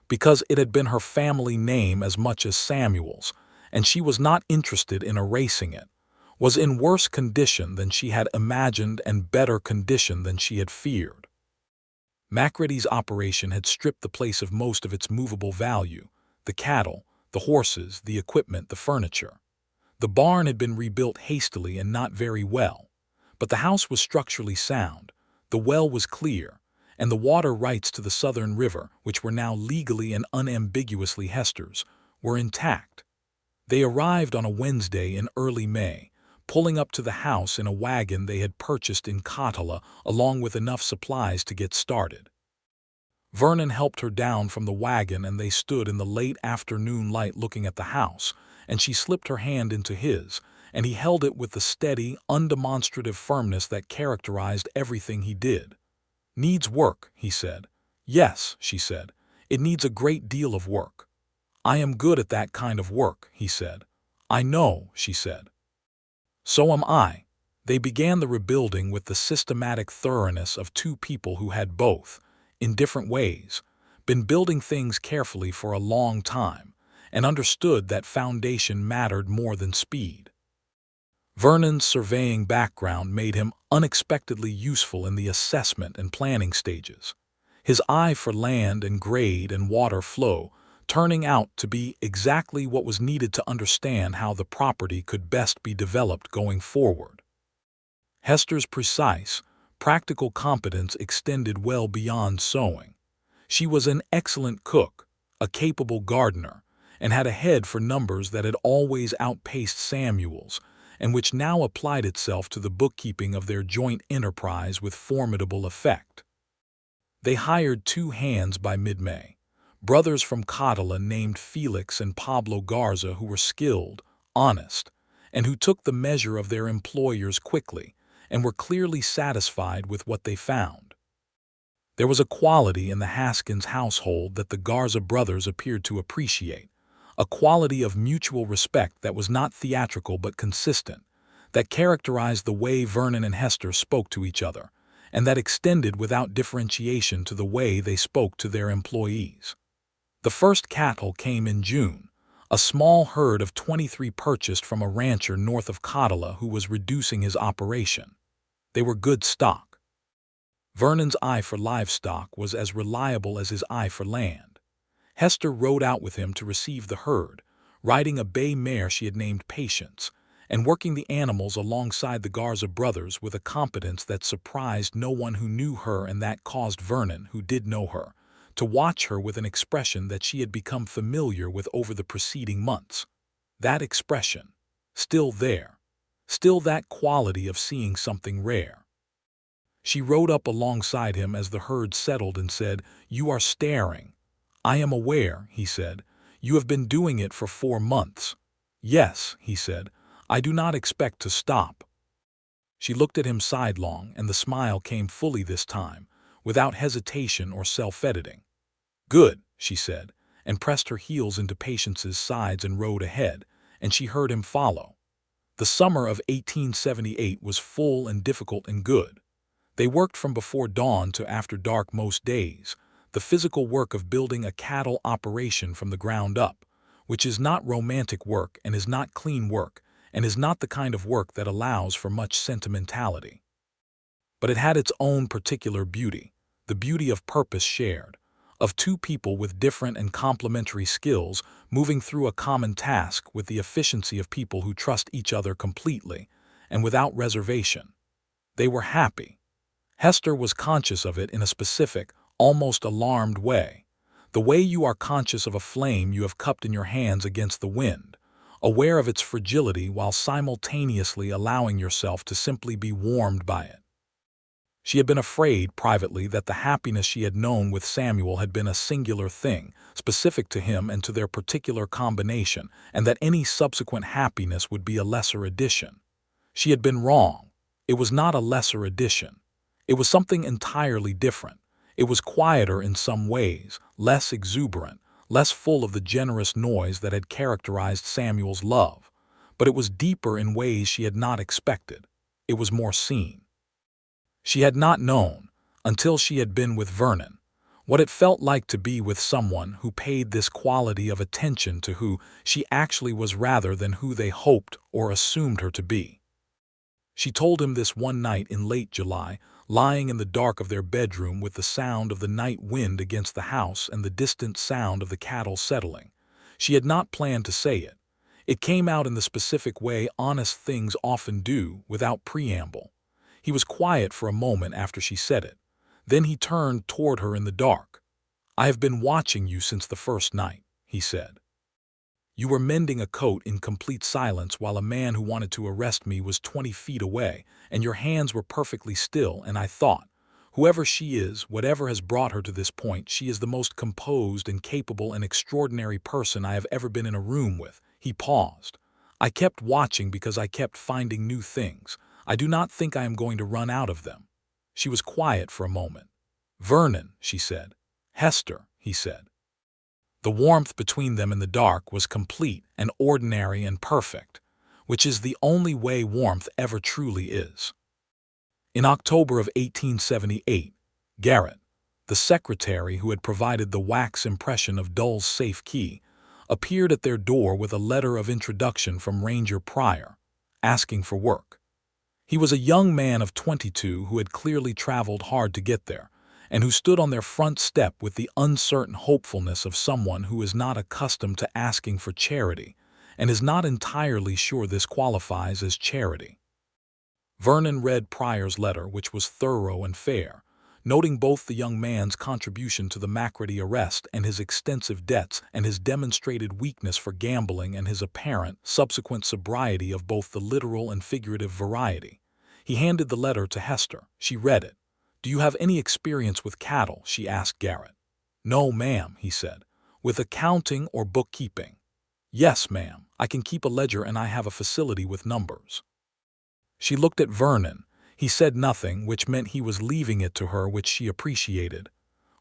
because it had been her family name as much as Samuel's, and she was not interested in erasing it, was in worse condition than she had imagined and better condition than she had feared. Macready's operation had stripped the place of most of its movable value, the cattle, the horses, the equipment, the furniture. The barn had been rebuilt hastily and not very well, but the house was structurally sound, the well was clear, and the water rights to the Southern River, which were now legally and unambiguously Hester's, were intact. They arrived on a Wednesday in early May, pulling up to the house in a wagon they had purchased in Catala along with enough supplies to get started. Vernon helped her down from the wagon and they stood in the late afternoon light looking at the house, and she slipped her hand into his, and he held it with the steady, undemonstrative firmness that characterized everything he did. "Needs work," he said. "Yes," she said, "it needs a great deal of work." "I am good at that kind of work," he said. "I know," she said. "So am I." They began the rebuilding with the systematic thoroughness of two people who had both, in different ways, been building things carefully for a long time, and understood that foundation mattered more than speed. Vernon's surveying background made him unexpectedly useful in the assessment and planning stages, his eye for land and grade and water flow turning out to be exactly what was needed to understand how the property could best be developed going forward. Hester's precise, practical competence extended well beyond sewing. She was an excellent cook, a capable gardener, and had a head for numbers that had always outpaced Samuel's, and which now applied itself to the bookkeeping of their joint enterprise with formidable effect. They hired 2 hands by mid-May, brothers from Cotala named Felix and Pablo Garza, who were skilled, honest, and who took the measure of their employers quickly and were clearly satisfied with what they found. There was a quality in the Haskins household that the Garza brothers appeared to appreciate, a quality of mutual respect that was not theatrical but consistent, that characterized the way Vernon and Hester spoke to each other, and that extended without differentiation to the way they spoke to their employees. The first cattle came in June, a small herd of 23 purchased from a rancher north of Cotala who was reducing his operation. They were good stock. Vernon's eye for livestock was as reliable as his eye for land. Hester rode out with him to receive the herd, riding a bay mare she had named Patience, and working the animals alongside the Garza brothers with a competence that surprised no one who knew her and that caused Vernon, who did know her, to watch her with an expression that she had become familiar with over the preceding months. That expression, still there, still that quality of seeing something rare. She rode up alongside him as the herd settled and said, "You are staring." "I am aware," he said. "You have been doing it for 4 months." "Yes," he said. "I do not expect to stop." She looked at him sidelong, and the smile came fully this time, without hesitation or self-editing. "Good," she said, and pressed her heels into Patience's sides and rode ahead, and she heard him follow. The summer of 1878 was full and difficult and good. They worked from before dawn to after dark most days, the physical work of building a cattle operation from the ground up, which is not romantic work and is not clean work and is not the kind of work that allows for much sentimentality. But it had its own particular beauty, the beauty of purpose shared, of 2 people with different and complementary skills moving through a common task with the efficiency of people who trust each other completely and without reservation. They were happy. Hester was conscious of it in a specific, almost alarmed way, the way you are conscious of a flame you have cupped in your hands against the wind, aware of its fragility while simultaneously allowing yourself to simply be warmed by it. She had been afraid, privately, that the happiness she had known with Samuel had been a singular thing, specific to him and to their particular combination, and that any subsequent happiness would be a lesser addition. She had been wrong. It was not a lesser addition. It was something entirely different. It was quieter in some ways, less exuberant, less full of the generous noise that had characterized Samuel's love, but it was deeper in ways she had not expected. It was more seen. She had not known, until she had been with Vernon, what it felt like to be with someone who paid this quality of attention to who she actually was rather than who they hoped or assumed her to be. She told him this one night in late July, lying in the dark of their bedroom with the sound of the night wind against the house and the distant sound of the cattle settling. She had not planned to say it. It came out in the specific way honest things often do, without preamble. He was quiet for a moment after she said it. Then he turned toward her in the dark. "I have been watching you since the first night," he said. "You were mending a coat in complete silence while a man who wanted to arrest me was 20 feet away, and your hands were perfectly still, and I thought, whoever she is, whatever has brought her to this point, she is the most composed and capable and extraordinary person I have ever been in a room with." He paused. "I kept watching because I kept finding new things. I do not think I am going to run out of them." She was quiet for a moment. "Vernon," she said. "Hester," he said. The warmth between them in the dark was complete and ordinary and perfect, which is the only way warmth ever truly is. In October of 1878, Garrett, the secretary who had provided the wax impression of Dull's safe key, appeared at their door with a letter of introduction from Ranger Pryor, asking for work. He was a young man of 22 who had clearly traveled hard to get there, and who stood on their front step with the uncertain hopefulness of someone who is not accustomed to asking for charity and is not entirely sure this qualifies as charity. Vernon read Pryor's letter, which was thorough and fair, Noting both the young man's contribution to the McCready arrest and his extensive debts and his demonstrated weakness for gambling and his apparent, subsequent sobriety of both the literal and figurative variety, he handed the letter to Hester. She read it. "Do you have any experience with cattle?" she asked Garrett. "No, ma'am," he said. "With accounting or bookkeeping?" "Yes, ma'am. I can keep a ledger and I have a facility with numbers." She looked at Vernon. He said nothing, which meant he was leaving it to her, which she appreciated.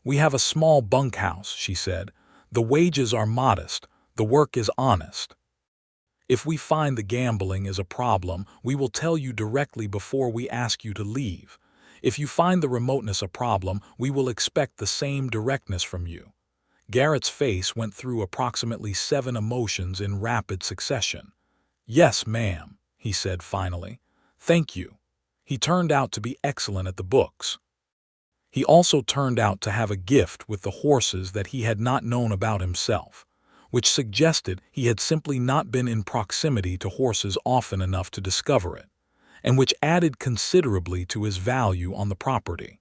"We have a small bunkhouse," she said. "The wages are modest. The work is honest. If we find the gambling is a problem, we will tell you directly before we ask you to leave. If you find the remoteness a problem, we will expect the same directness from you." Garrett's face went through approximately 7 emotions in rapid succession. "Yes, ma'am," he said finally. "Thank you." He turned out to be excellent at the books. He also turned out to have a gift with the horses that he had not known about himself, which suggested he had simply not been in proximity to horses often enough to discover it, and which added considerably to his value on the property.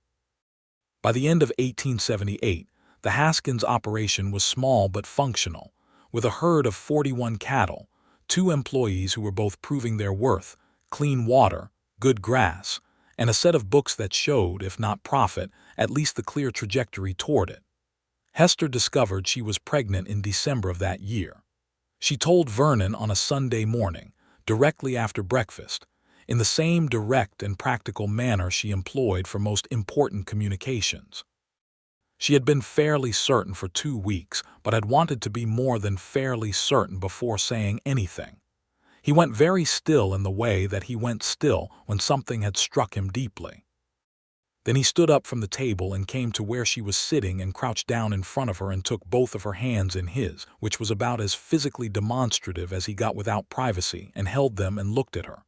By the end of 1878, the Haskins operation was small but functional, with a herd of 41 cattle, 2 employees who were both proving their worth, clean water, good grass, and a set of books that showed, if not profit, at least the clear trajectory toward it. Hester discovered she was pregnant in December of that year. She told Vernon on a Sunday morning, directly after breakfast, in the same direct and practical manner she employed for most important communications. She had been fairly certain for 2 weeks, but had wanted to be more than fairly certain before saying anything. He went very still in the way that he went still when something had struck him deeply. Then he stood up from the table and came to where she was sitting and crouched down in front of her and took both of her hands in his, which was about as physically demonstrative as he got without privacy, and held them and looked at her.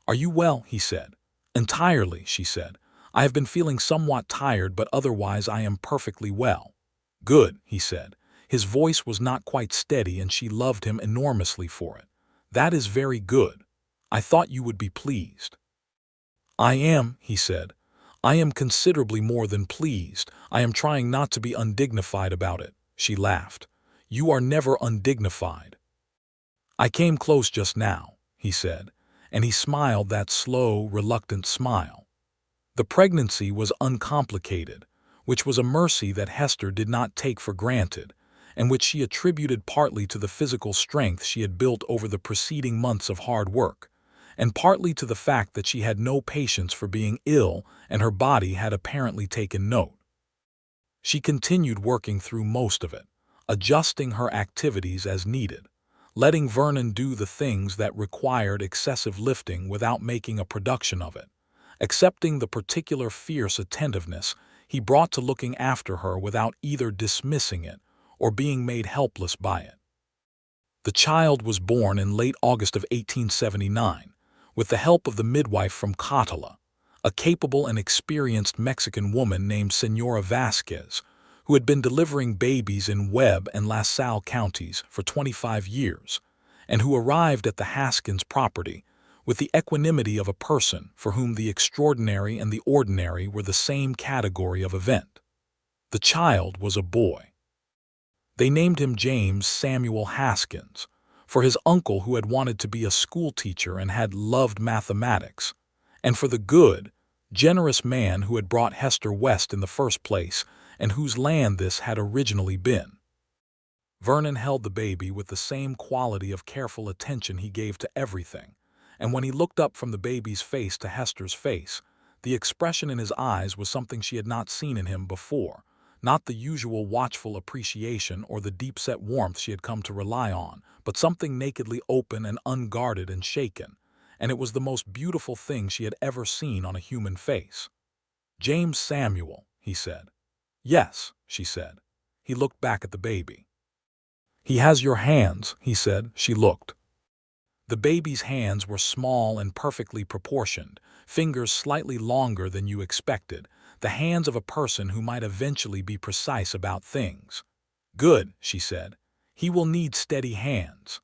"Are you well?" he said. "Entirely," she said. "I have been feeling somewhat tired, but otherwise I am perfectly well." "Good," he said. His voice was not quite steady and she loved him enormously for it. "That is very good. I thought you would be pleased." "I am," he said. "I am considerably more than pleased. I am trying not to be undignified about it." She laughed. "You are never undignified." "I came close just now," he said, and he smiled that slow, reluctant smile. The pregnancy was uncomplicated, which was a mercy that Hester did not take for granted, and which she attributed partly to the physical strength she had built over the preceding months of hard work, and partly to the fact that she had no patience for being ill and her body had apparently taken note. She continued working through most of it, adjusting her activities as needed, letting Vernon do the things that required excessive lifting without making a production of it, accepting the particular fierce attentiveness he brought to looking after her without either dismissing it or being made helpless by it. The child was born in late August of 1879, with the help of the midwife from Catala, a capable and experienced Mexican woman named Señora Vasquez, who had been delivering babies in Webb and LaSalle counties for 25 years, and who arrived at the Haskins property with the equanimity of a person for whom the extraordinary and the ordinary were the same category of event. The child was a boy. They named him James Samuel Haskins, for his uncle who had wanted to be a schoolteacher and had loved mathematics, and for the good, generous man who had brought Hester west in the first place and whose land this had originally been. Vernon held the baby with the same quality of careful attention he gave to everything, and when he looked up from the baby's face to Hester's face, the expression in his eyes was something she had not seen in him before, not the usual watchful appreciation or the deep-set warmth she had come to rely on, but something nakedly open and unguarded and shaken, and it was the most beautiful thing she had ever seen on a human face. "James Samuel," he said. "Yes," she said. He looked back at the baby. "He has your hands," he said. She looked. The baby's hands were small and perfectly proportioned, fingers slightly longer than you expected, the hands of a person who might eventually be precise about things. "Good," she said. "He will need steady hands."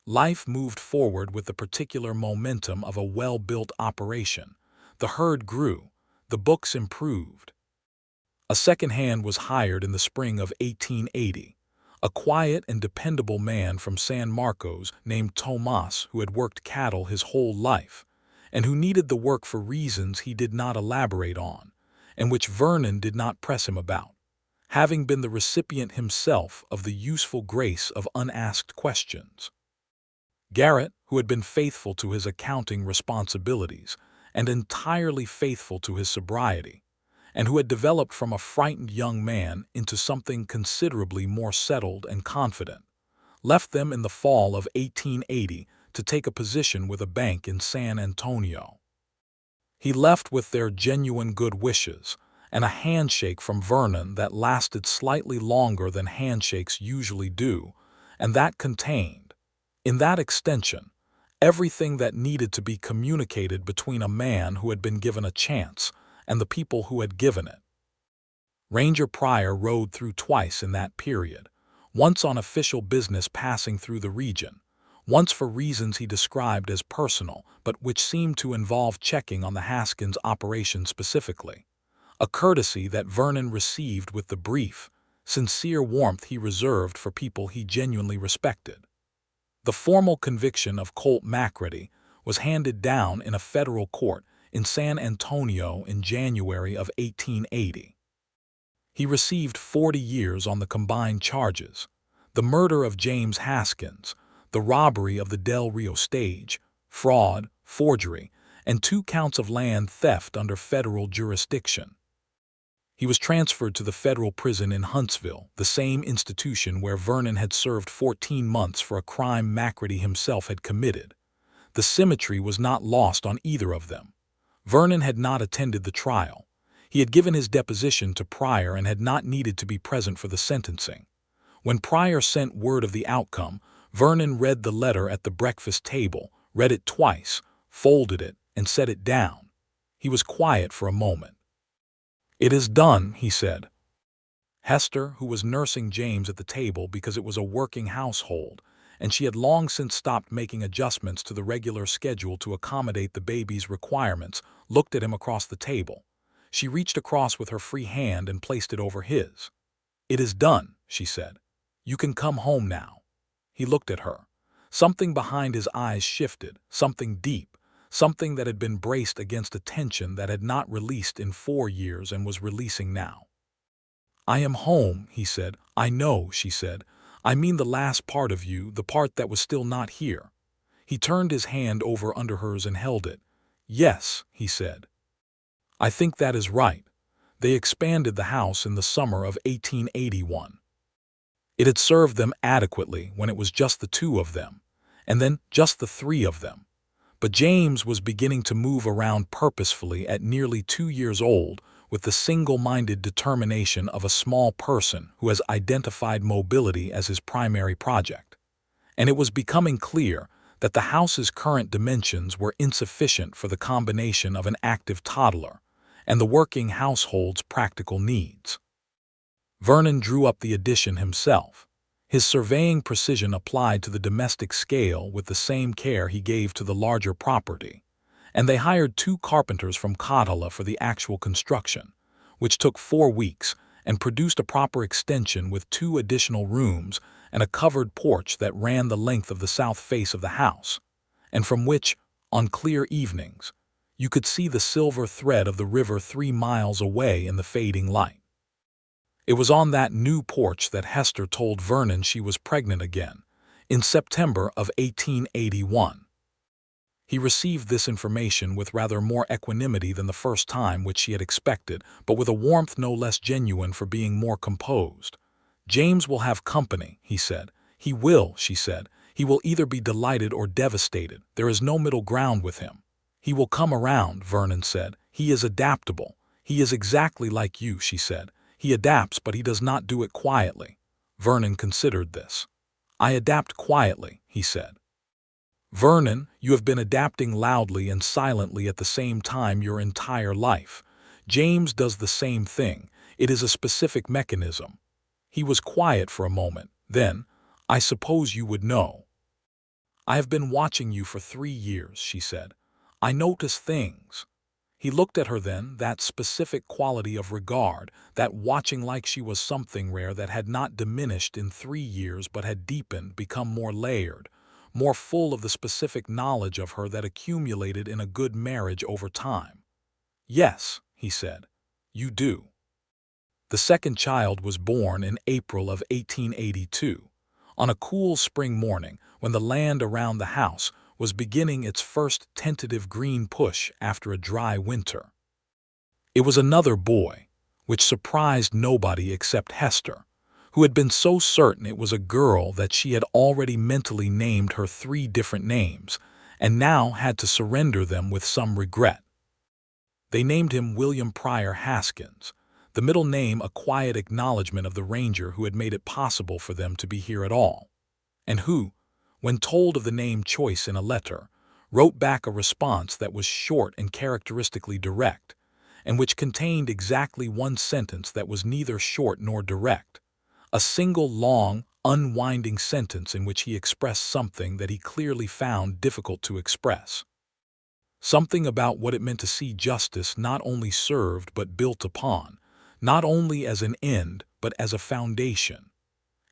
Life moved forward with the particular momentum of a well-built operation. The herd grew. The books improved. A second hand was hired in the spring of 1880, a quiet and dependable man from San Marcos named Tomas, who had worked cattle his whole life, and who needed the work for reasons he did not elaborate on, and which Vernon did not press him about, having been the recipient himself of the useful grace of unasked questions. Garrett, who had been faithful to his accounting responsibilities and entirely faithful to his sobriety, and who had developed from a frightened young man into something considerably more settled and confident, left them in the fall of 1880 to take a position with a bank in San Antonio. He left with their genuine good wishes and a handshake from Vernon that lasted slightly longer than handshakes usually do, and that contained, in that extension, everything that needed to be communicated between a man who had been given a chance and the people who had given it. Ranger Pryor rode through twice in that period, once on official business passing through the region, once for reasons he described as personal but which seemed to involve checking on the Haskins operation specifically, a courtesy that Vernon received with the brief, sincere warmth he reserved for people he genuinely respected. The formal conviction of Colt McCready was handed down in a federal court in San Antonio in January of 1880. He received 40 years on the combined charges: the murder of James Haskins, the robbery of the Del Rio stage, fraud, forgery, and 2 counts of land theft under federal jurisdiction. He was transferred to the federal prison in Huntsville, the same institution where Vernon had served 14 months for a crime McCready himself had committed. The symmetry was not lost on either of them. Vernon had not attended the trial. He had given his deposition to Pryor and had not needed to be present for the sentencing. When Pryor sent word of the outcome, Vernon read the letter at the breakfast table, read it twice, folded it, and set it down. He was quiet for a moment. "It is done," he said. Hester, who was nursing James at the table because it was a working household, and she had long since stopped making adjustments to the regular schedule to accommodate the baby's requirements, looked at him across the table. She reached across with her free hand and placed it over his. "It is done," she said. "You can come home now." He looked at her. Something behind his eyes shifted, something deep, something that had been braced against a tension that had not released in 4 years and was releasing now. "I am home," he said. "I know," she said. "I mean the last part of you, the part that was still not here." He turned his hand over under hers and held it. "Yes," he said. "I think that is right." They expanded the house in the summer of 1881. It had served them adequately when it was just the 2 of them, and then just the 3 of them. But James was beginning to move around purposefully at nearly 2 years old, with the single-minded determination of a small person who has identified mobility as his primary project. And it was becoming clear that the house's current dimensions were insufficient for the combination of an active toddler and the working household's practical needs. Vernon drew up the addition himself, his surveying precision applied to the domestic scale with the same care he gave to the larger property, and they hired 2 carpenters from Cotala for the actual construction, which took 4 weeks and produced a proper extension with 2 additional rooms and a covered porch that ran the length of the south face of the house, and from which, on clear evenings, you could see the silver thread of the river 3 miles away in the fading light. It was on that new porch that Hester told Vernon she was pregnant again, in September of 1881. He received this information with rather more equanimity than the first time, which she had expected, but with a warmth no less genuine for being more composed. "James will have company," he said. "He will," she said. "He will either be delighted or devastated. There is no middle ground with him." "He will come around," Vernon said. "He is adaptable. He is exactly like you," she said. "He adapts, but he does not do it quietly." Vernon considered this. "I adapt quietly," he said. "Vernon, you have been adapting loudly and silently at the same time your entire life. James does the same thing. It is a specific mechanism." He was quiet for a moment. Then, "I suppose you would know." "I have been watching you for 3 years," she said. "I notice things." He looked at her then, that specific quality of regard, that watching like she was something rare that had not diminished in 3 years but had deepened, become more layered, more full of the specific knowledge of her that accumulated in a good marriage over time. "Yes," he said, "you do." The second child was born in April of 1882, on a cool spring morning when the land around the house was beginning its first tentative green push after a dry winter. It was another boy, which surprised nobody except Hester, who had been so certain it was a girl that she had already mentally named her 3 different names, and now had to surrender them with some regret. They named him William Pryor Haskins, the middle name a quiet acknowledgment of the ranger who had made it possible for them to be here at all, and who, when told of the name choice in a letter, wrote back a response that was short and characteristically direct, and which contained exactly one sentence that was neither short nor direct, a single long, unwinding sentence in which he expressed something that he clearly found difficult to express. Something about what it meant to see justice not only served but built upon, not only as an end but as a foundation.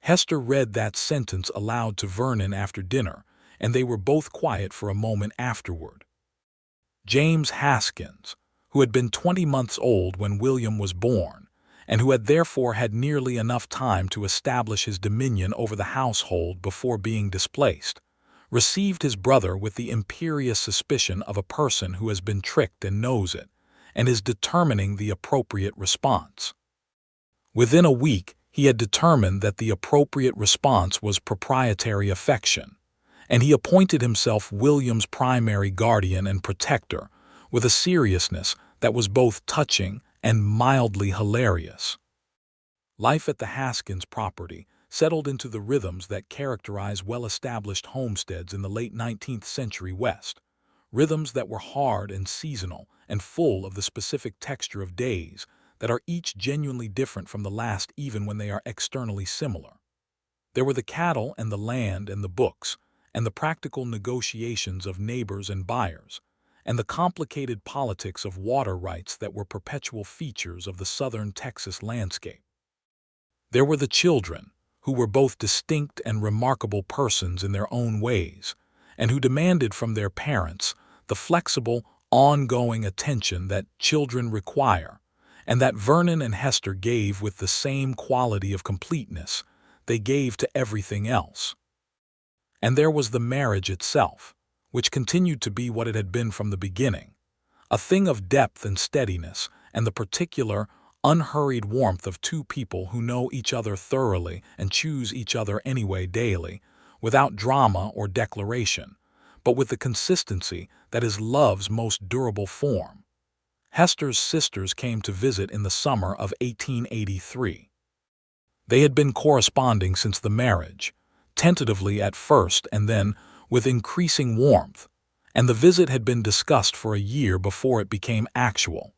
Hester read that sentence aloud to Vernon after dinner, and they were both quiet for a moment afterward. James Haskins, who had been 20 months old when William was born, and who had therefore had nearly enough time to establish his dominion over the household before being displaced, received his brother with the imperious suspicion of a person who has been tricked and knows it, and is determining the appropriate response. Within a week, he had determined that the appropriate response was proprietary affection, and he appointed himself William's primary guardian and protector with a seriousness that was both touching and mildly hilarious. Life at the Haskins property settled into the rhythms that characterize well-established homesteads in the late 19th century West, rhythms that were hard and seasonal and full of the specific texture of days that are each genuinely different from the last even when they are externally similar. There were the cattle and the land and the books, and the practical negotiations of neighbors and buyers, and the complicated politics of water rights that were perpetual features of the southern Texas landscape. There were the children, who were both distinct and remarkable persons in their own ways, and who demanded from their parents the flexible, ongoing attention that children require, and that Vernon and Hester gave with the same quality of completeness they gave to everything else. And there was the marriage itself, which continued to be what it had been from the beginning, a thing of depth and steadiness, and the particular, unhurried warmth of 2 people who know each other thoroughly and choose each other anyway daily, without drama or declaration, but with the consistency that is love's most durable form. Hester's sisters came to visit in the summer of 1883. They had been corresponding since the marriage, tentatively at first and then with increasing warmth, and the visit had been discussed for a year before it became actual.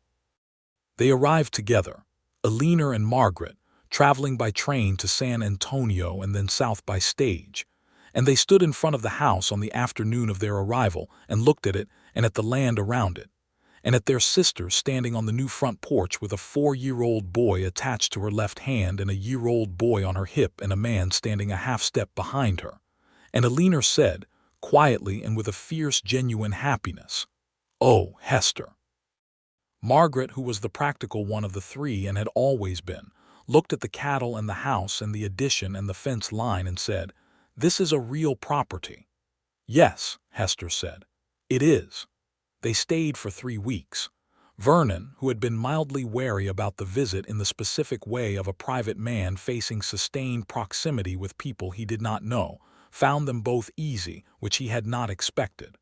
They arrived together, Eleanor and Margaret, traveling by train to San Antonio and then south by stage, and they stood in front of the house on the afternoon of their arrival and looked at it and at the land around it, and at their sister standing on the new front porch with a 4-year-old boy attached to her left hand and a year-old boy on her hip and a man standing a half-step behind her. And Eleanor said, quietly and with a fierce, genuine happiness, "Oh, Hester." Margaret, who was the practical one of the 3 and had always been, looked at the cattle and the house and the addition and the fence line and said, "This is a real property." "Yes," Hester said, "it is." They stayed for 3 weeks. Vernon, who had been mildly wary about the visit in the specific way of a private man facing sustained proximity with people he did not know, found them both easy, which he had not expected.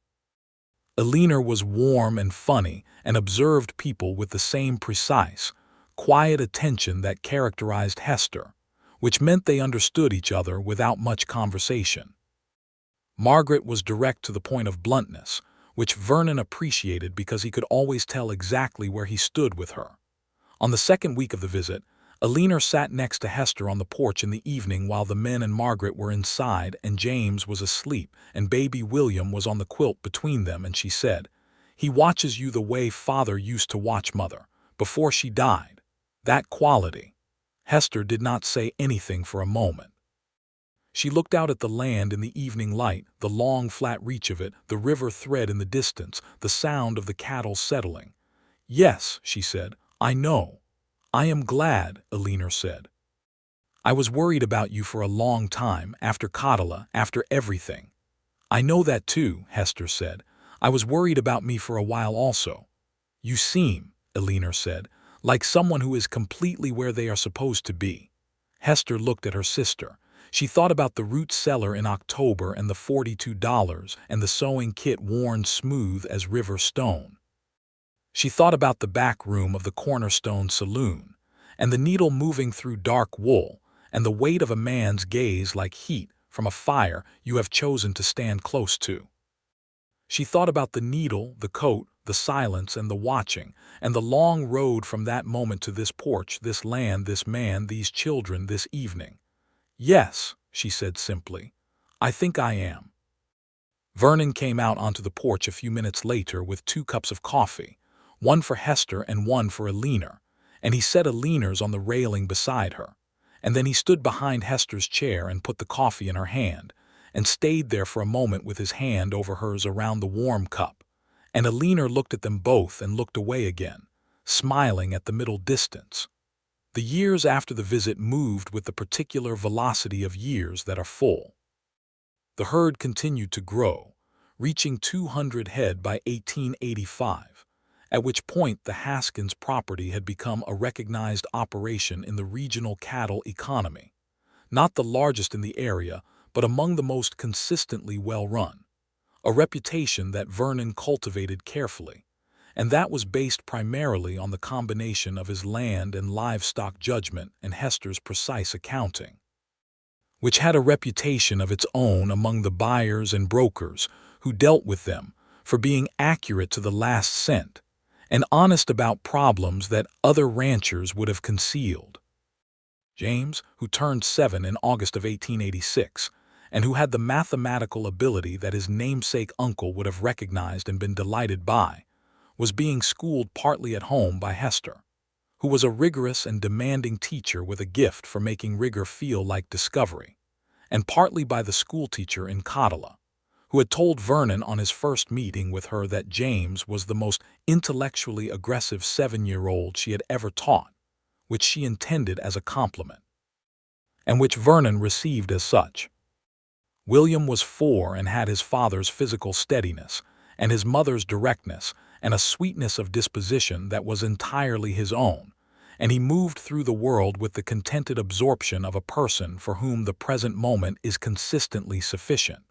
Eleanor was warm and funny and observed people with the same precise, quiet attention that characterized Hester, which meant they understood each other without much conversation. Margaret was direct to the point of bluntness, which Vernon appreciated because he could always tell exactly where he stood with her. On the second week of the visit, Eleanor sat next to Hester on the porch in the evening while the men and Margaret were inside and James was asleep and baby William was on the quilt between them, and she said, He watches you the way father used to watch mother, before she died. That quality. Hester did not say anything for a moment. She looked out at the land in the evening light, the long flat reach of it, the river thread in the distance, the sound of the cattle settling. "Yes," she said, "I know. I am glad," Eleanor said. "I was worried about you for a long time, after Katala, after everything." "I know that too," Hester said. "I was worried about me for a while also." "You seem," Eleanor said, "like someone who is completely where they are supposed to be." Hester looked at her sister. She thought about the root cellar in October and the $42 and the sewing kit worn smooth as river stone. She thought about the back room of the Cornerstone Saloon, and the needle moving through dark wool, and the weight of a man's gaze like heat from a fire you have chosen to stand close to. She thought about the needle, the coat, the silence and the watching, and the long road from that moment to this porch, this land, this man, these children, this evening. "Yes," she said simply, "I think I am." Vernon came out onto the porch a few minutes later with 2 cups of coffee, one for Hester and one for Eleanor, and he set Eleanor's on the railing beside her. And then he stood behind Hester's chair and put the coffee in her hand, and stayed there for a moment with his hand over hers around the warm cup. And Eleanor looked at them both and looked away again, smiling at the middle distance. The years after the visit moved with the particular velocity of years that are full. The herd continued to grow, reaching 200 head by 1885, at which point the Haskins property had become a recognized operation in the regional cattle economy, not the largest in the area, but among the most consistently well-run, a reputation that Vernon cultivated carefully, and that was based primarily on the combination of his land and livestock judgment and Hester's precise accounting, which had a reputation of its own among the buyers and brokers who dealt with them for being accurate to the last cent and honest about problems that other ranchers would have concealed. James, who turned 7 in August of 1886, and who had the mathematical ability that his namesake uncle would have recognized and been delighted by, was being schooled partly at home by Hester, who was a rigorous and demanding teacher with a gift for making rigor feel like discovery, and partly by the schoolteacher in Katala, who had told Vernon on his first meeting with her that James was the most intellectually aggressive 7-year-old she had ever taught, which she intended as a compliment, and which Vernon received as such. William was 4 and had his father's physical steadiness and his mother's directness and a sweetness of disposition that was entirely his own, and he moved through the world with the contented absorption of a person for whom the present moment is consistently sufficient.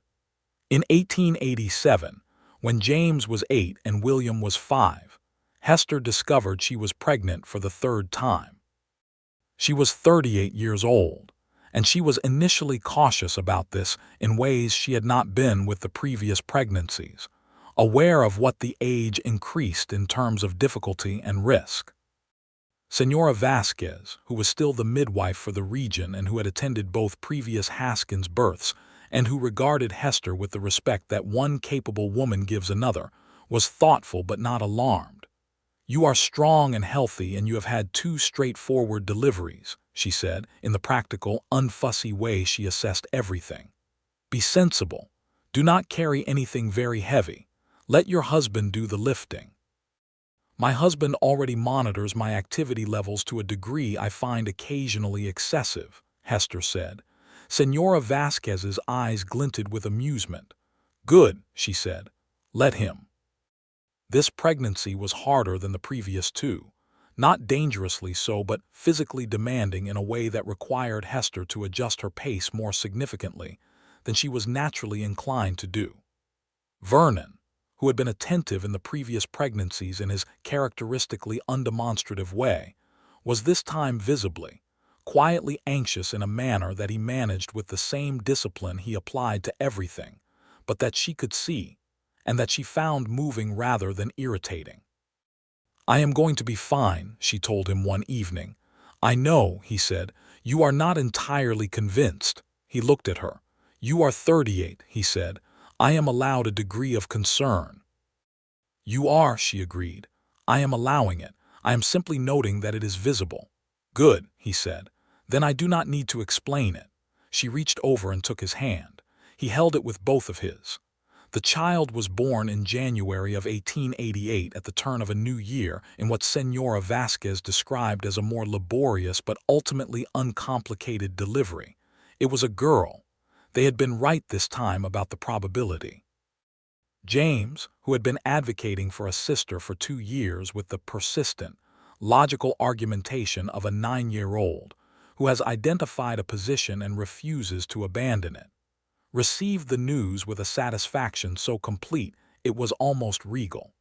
In 1887, when James was 8 and William was 5, Hester discovered she was pregnant for the 3rd time. She was 38 years old, and she was initially cautious about this in ways she had not been with the previous pregnancies, aware of what the age increased in terms of difficulty and risk. Senora Vasquez, who was still the midwife for the region and who had attended both previous Haskins births and who regarded Hester with the respect that one capable woman gives another, was thoughtful but not alarmed. "You are strong and healthy and you have had 2 straightforward deliveries," she said, in the practical, unfussy way she assessed everything. "Be sensible. Do not carry anything very heavy. Let your husband do the lifting." "My husband already monitors my activity levels to a degree I find occasionally excessive," Hester said. Senora Vasquez's eyes glinted with amusement. "Good," she said. "Let him." This pregnancy was harder than the previous 2, not dangerously so but physically demanding in a way that required Hester to adjust her pace more significantly than she was naturally inclined to do. Vernon, who had been attentive in the previous pregnancies in his characteristically undemonstrative way, was this time visibly, quietly anxious in a manner that he managed with the same discipline he applied to everything, but that she could see, and that she found moving rather than irritating. "I am going to be fine," she told him one evening. "I know," he said, "you are not entirely convinced." He looked at her. "You are 38, he said. "I am allowed a degree of concern." You are, she agreed. I am allowing it. I am simply noting that it is visible. Good, he said. Then I do not need to explain it. She reached over and took his hand. He held it with both of his. The child was born in January of 1888 at the turn of a new year in what Senora Vasquez described as a more laborious but ultimately uncomplicated delivery. It was a girl. They had been right this time about the probability. James, who had been advocating for a sister for 2 years with the persistent, logical argumentation of a 9-year-old, who has identified a position and refuses to abandon it, received the news with a satisfaction so complete it was almost regal.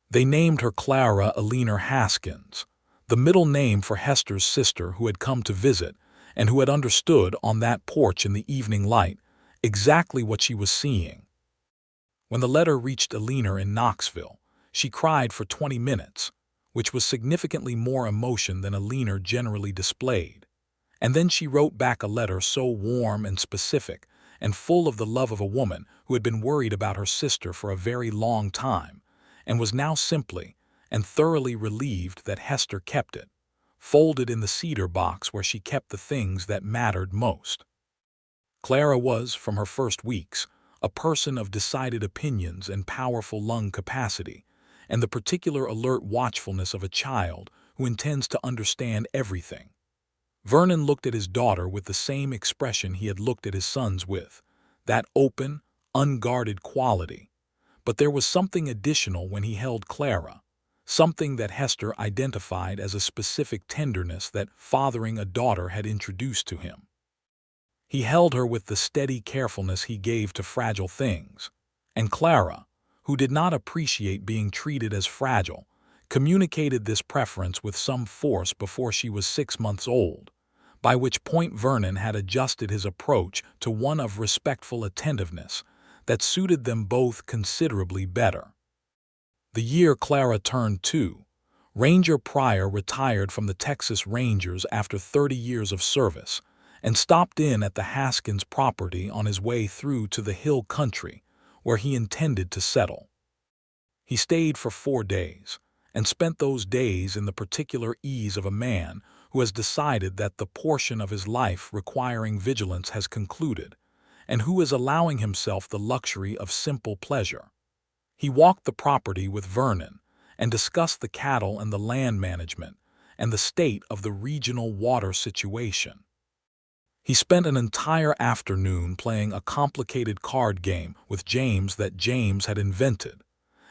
They named her Clara Eleanor Haskins, the middle name for Hester's sister who had come to visit and who had understood on that porch in the evening light exactly what she was seeing. When the letter reached Eleanor in Knoxville, she cried for 20 minutes, which was significantly more emotion than Eleanor generally displayed. And then she wrote back a letter so warm and specific and full of the love of a woman who had been worried about her sister for a very long time and was now simply and thoroughly relieved that Hester kept it, folded in the cedar box where she kept the things that mattered most. Clara was, from her first weeks, a person of decided opinions and powerful lung capacity, and the particular alert watchfulness of a child who intends to understand everything. Vernon looked at his daughter with the same expression he had looked at his sons with, that open, unguarded quality. But there was something additional when he held Clara, something that Hester identified as a specific tenderness that fathering a daughter had introduced to him. He held her with the steady carefulness he gave to fragile things, and Clara, who did not appreciate being treated as fragile, communicated this preference with some force before she was 6 months old, by which point Vernon had adjusted his approach to one of respectful attentiveness that suited them both considerably better. The year Clara turned 2, Ranger Pryor retired from the Texas Rangers after 30 years of service and stopped in at the Haskins property on his way through to the hill country where he intended to settle. He stayed for 4 days and spent those days in the particular ease of a man who has decided that the portion of his life requiring vigilance has concluded and who is allowing himself the luxury of simple pleasure. He walked the property with Vernon and discussed the cattle and the land management and the state of the regional water situation. He spent an entire afternoon playing a complicated card game with James that James had invented,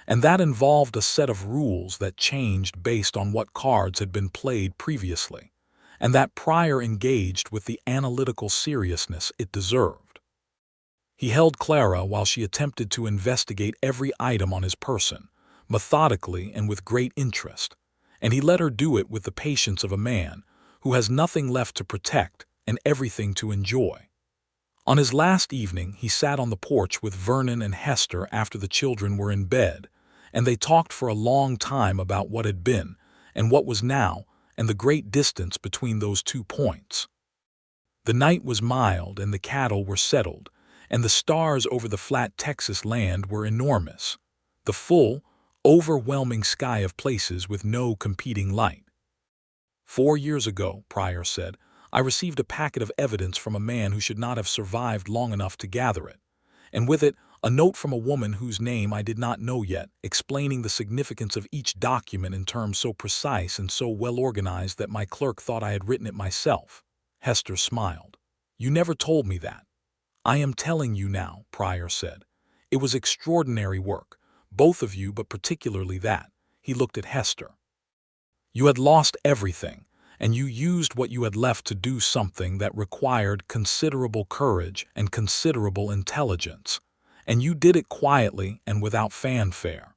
and that involved a set of rules that changed based on what cards had been played previously, and that Pryor engaged with the analytical seriousness it deserved. He held Clara while she attempted to investigate every item on his person, methodically and with great interest, and he let her do it with the patience of a man who has nothing left to protect and everything to enjoy. On his last evening, he sat on the porch with Vernon and Hester after the children were in bed, and they talked for a long time about what had been and what was now and the great distance between those 2 points. The night was mild and the cattle were settled, and the stars over the flat Texas land were enormous, the full, overwhelming sky of places with no competing light. 4 years ago, Pryor said, I received a packet of evidence from a man who should not have survived long enough to gather it, and with it a note from a woman whose name I did not know yet, explaining the significance of each document in terms so precise and so well organized that my clerk thought I had written it myself. Hester smiled. You never told me that. I am telling you now, Pryor said. It was extraordinary work, both of you, but particularly that. He looked at Hester. You had lost everything, and you used what you had left to do something that required considerable courage and considerable intelligence, and you did it quietly and without fanfare.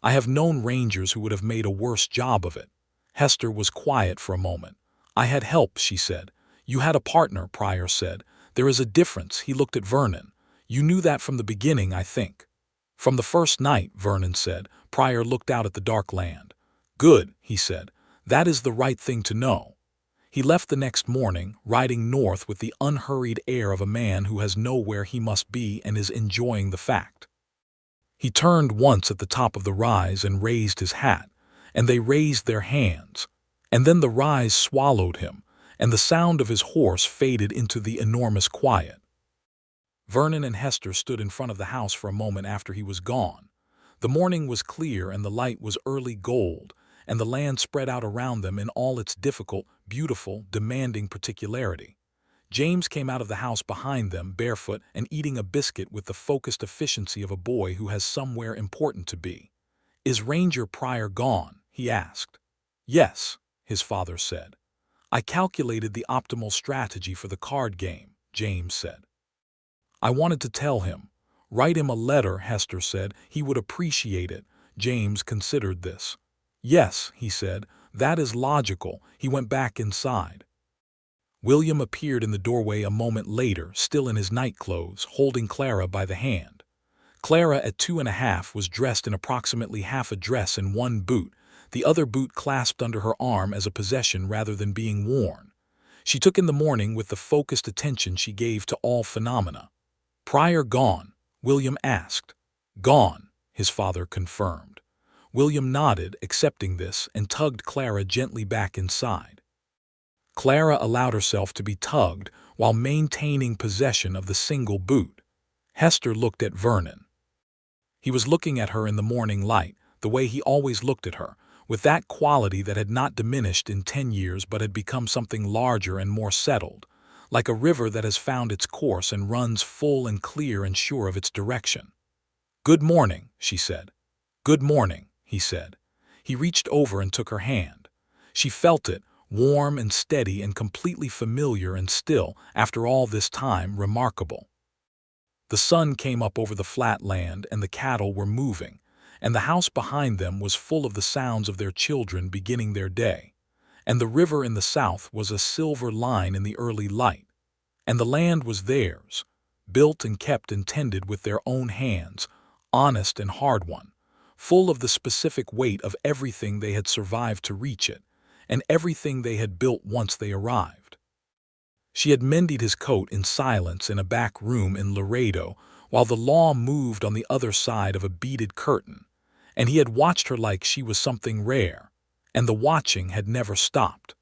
I have known rangers who would have made a worse job of it. Hester was quiet for a moment. I had help, she said. You had a partner, Pryor said. There is a difference. He looked at Vernon. You knew that from the beginning, I think. From the first night, Vernon said. Pryor looked out at the dark land. Good, he said. That is the right thing to know. He left the next morning, riding north with the unhurried air of a man who has know where he must be and is enjoying the fact. He turned once at the top of the rise and raised his hat, and they raised their hands. And then the rise swallowed him, and the sound of his horse faded into the enormous quiet. Vernon and Hester stood in front of the house for a moment after he was gone. The morning was clear and the light was early gold, and the land spread out around them in all its difficult, beautiful, demanding particularity. James came out of the house behind them, barefoot and eating a biscuit with the focused efficiency of a boy who has somewhere important to be. "Is Ranger Pryor gone?" he asked. "Yes," his father said. "I calculated the optimal strategy for the card game," James said. "I wanted to tell him. Write him a letter," Hester said. "He would appreciate it." James considered this. "Yes," he said, "that is logical." He went back inside. William appeared in the doorway a moment later, still in his nightclothes, holding Clara by the hand. Clara, at 2.5, was dressed in approximately half a dress and one boot, the other boot clasped under her arm as a possession rather than being worn. She took in the morning with the focused attention she gave to all phenomena. "Pryor gone?" William asked. "Gone," his father confirmed. William nodded, accepting this, and tugged Clara gently back inside. Clara allowed herself to be tugged while maintaining possession of the single boot. Hester looked at Vernon. He was looking at her in the morning light, the way he always looked at her, with that quality that had not diminished in 10 years but had become something larger and more settled, like a river that has found its course and runs full and clear and sure of its direction. "Good morning," she said. "Good morning," he said. He reached over and took her hand. She felt it, warm and steady and completely familiar and still, after all this time, remarkable. The sun came up over the flat land and the cattle were moving, and the house behind them was full of the sounds of their children beginning their day. And the river in the south was a silver line in the early light. And the land was theirs, built and kept and tended with their own hands, honest and hard won, full of the specific weight of everything they had survived to reach it, and everything they had built once they arrived. She had mended his coat in silence in a back room in Laredo while the law moved on the other side of a beaded curtain, and he had watched her like she was something rare, and the watching had never stopped.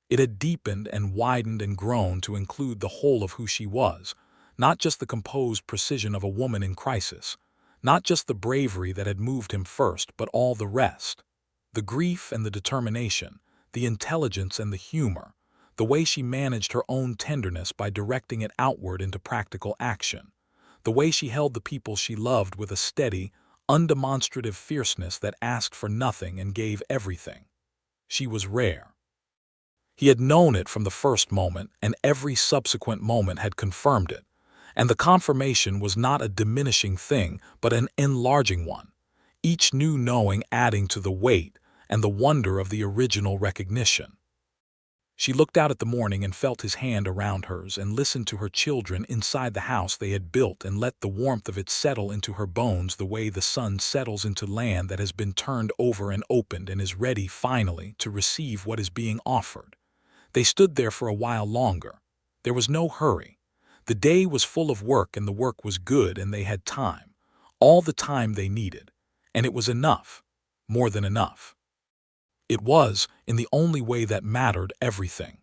It had deepened and widened and grown to include the whole of who she was, not just the composed precision of a woman in crisis, not just the bravery that had moved him first, but all the rest. The grief and the determination, the intelligence and the humor, the way she managed her own tenderness by directing it outward into practical action, the way she held the people she loved with a steady, undemonstrative fierceness that asked for nothing and gave everything. She was rare. He had known it from the first moment, and every subsequent moment had confirmed it, and the confirmation was not a diminishing thing, but an enlarging one, each new knowing adding to the weight and the wonder of the original recognition. She looked out at the morning and felt his hand around hers and listened to her children inside the house they had built and let the warmth of it settle into her bones the way the sun settles into land that has been turned over and opened and is ready, finally, to receive what is being offered. They stood there for a while longer. There was no hurry. The day was full of work and the work was good and they had time, all the time they needed, and it was enough, more than enough. It was, in the only way that mattered, everything.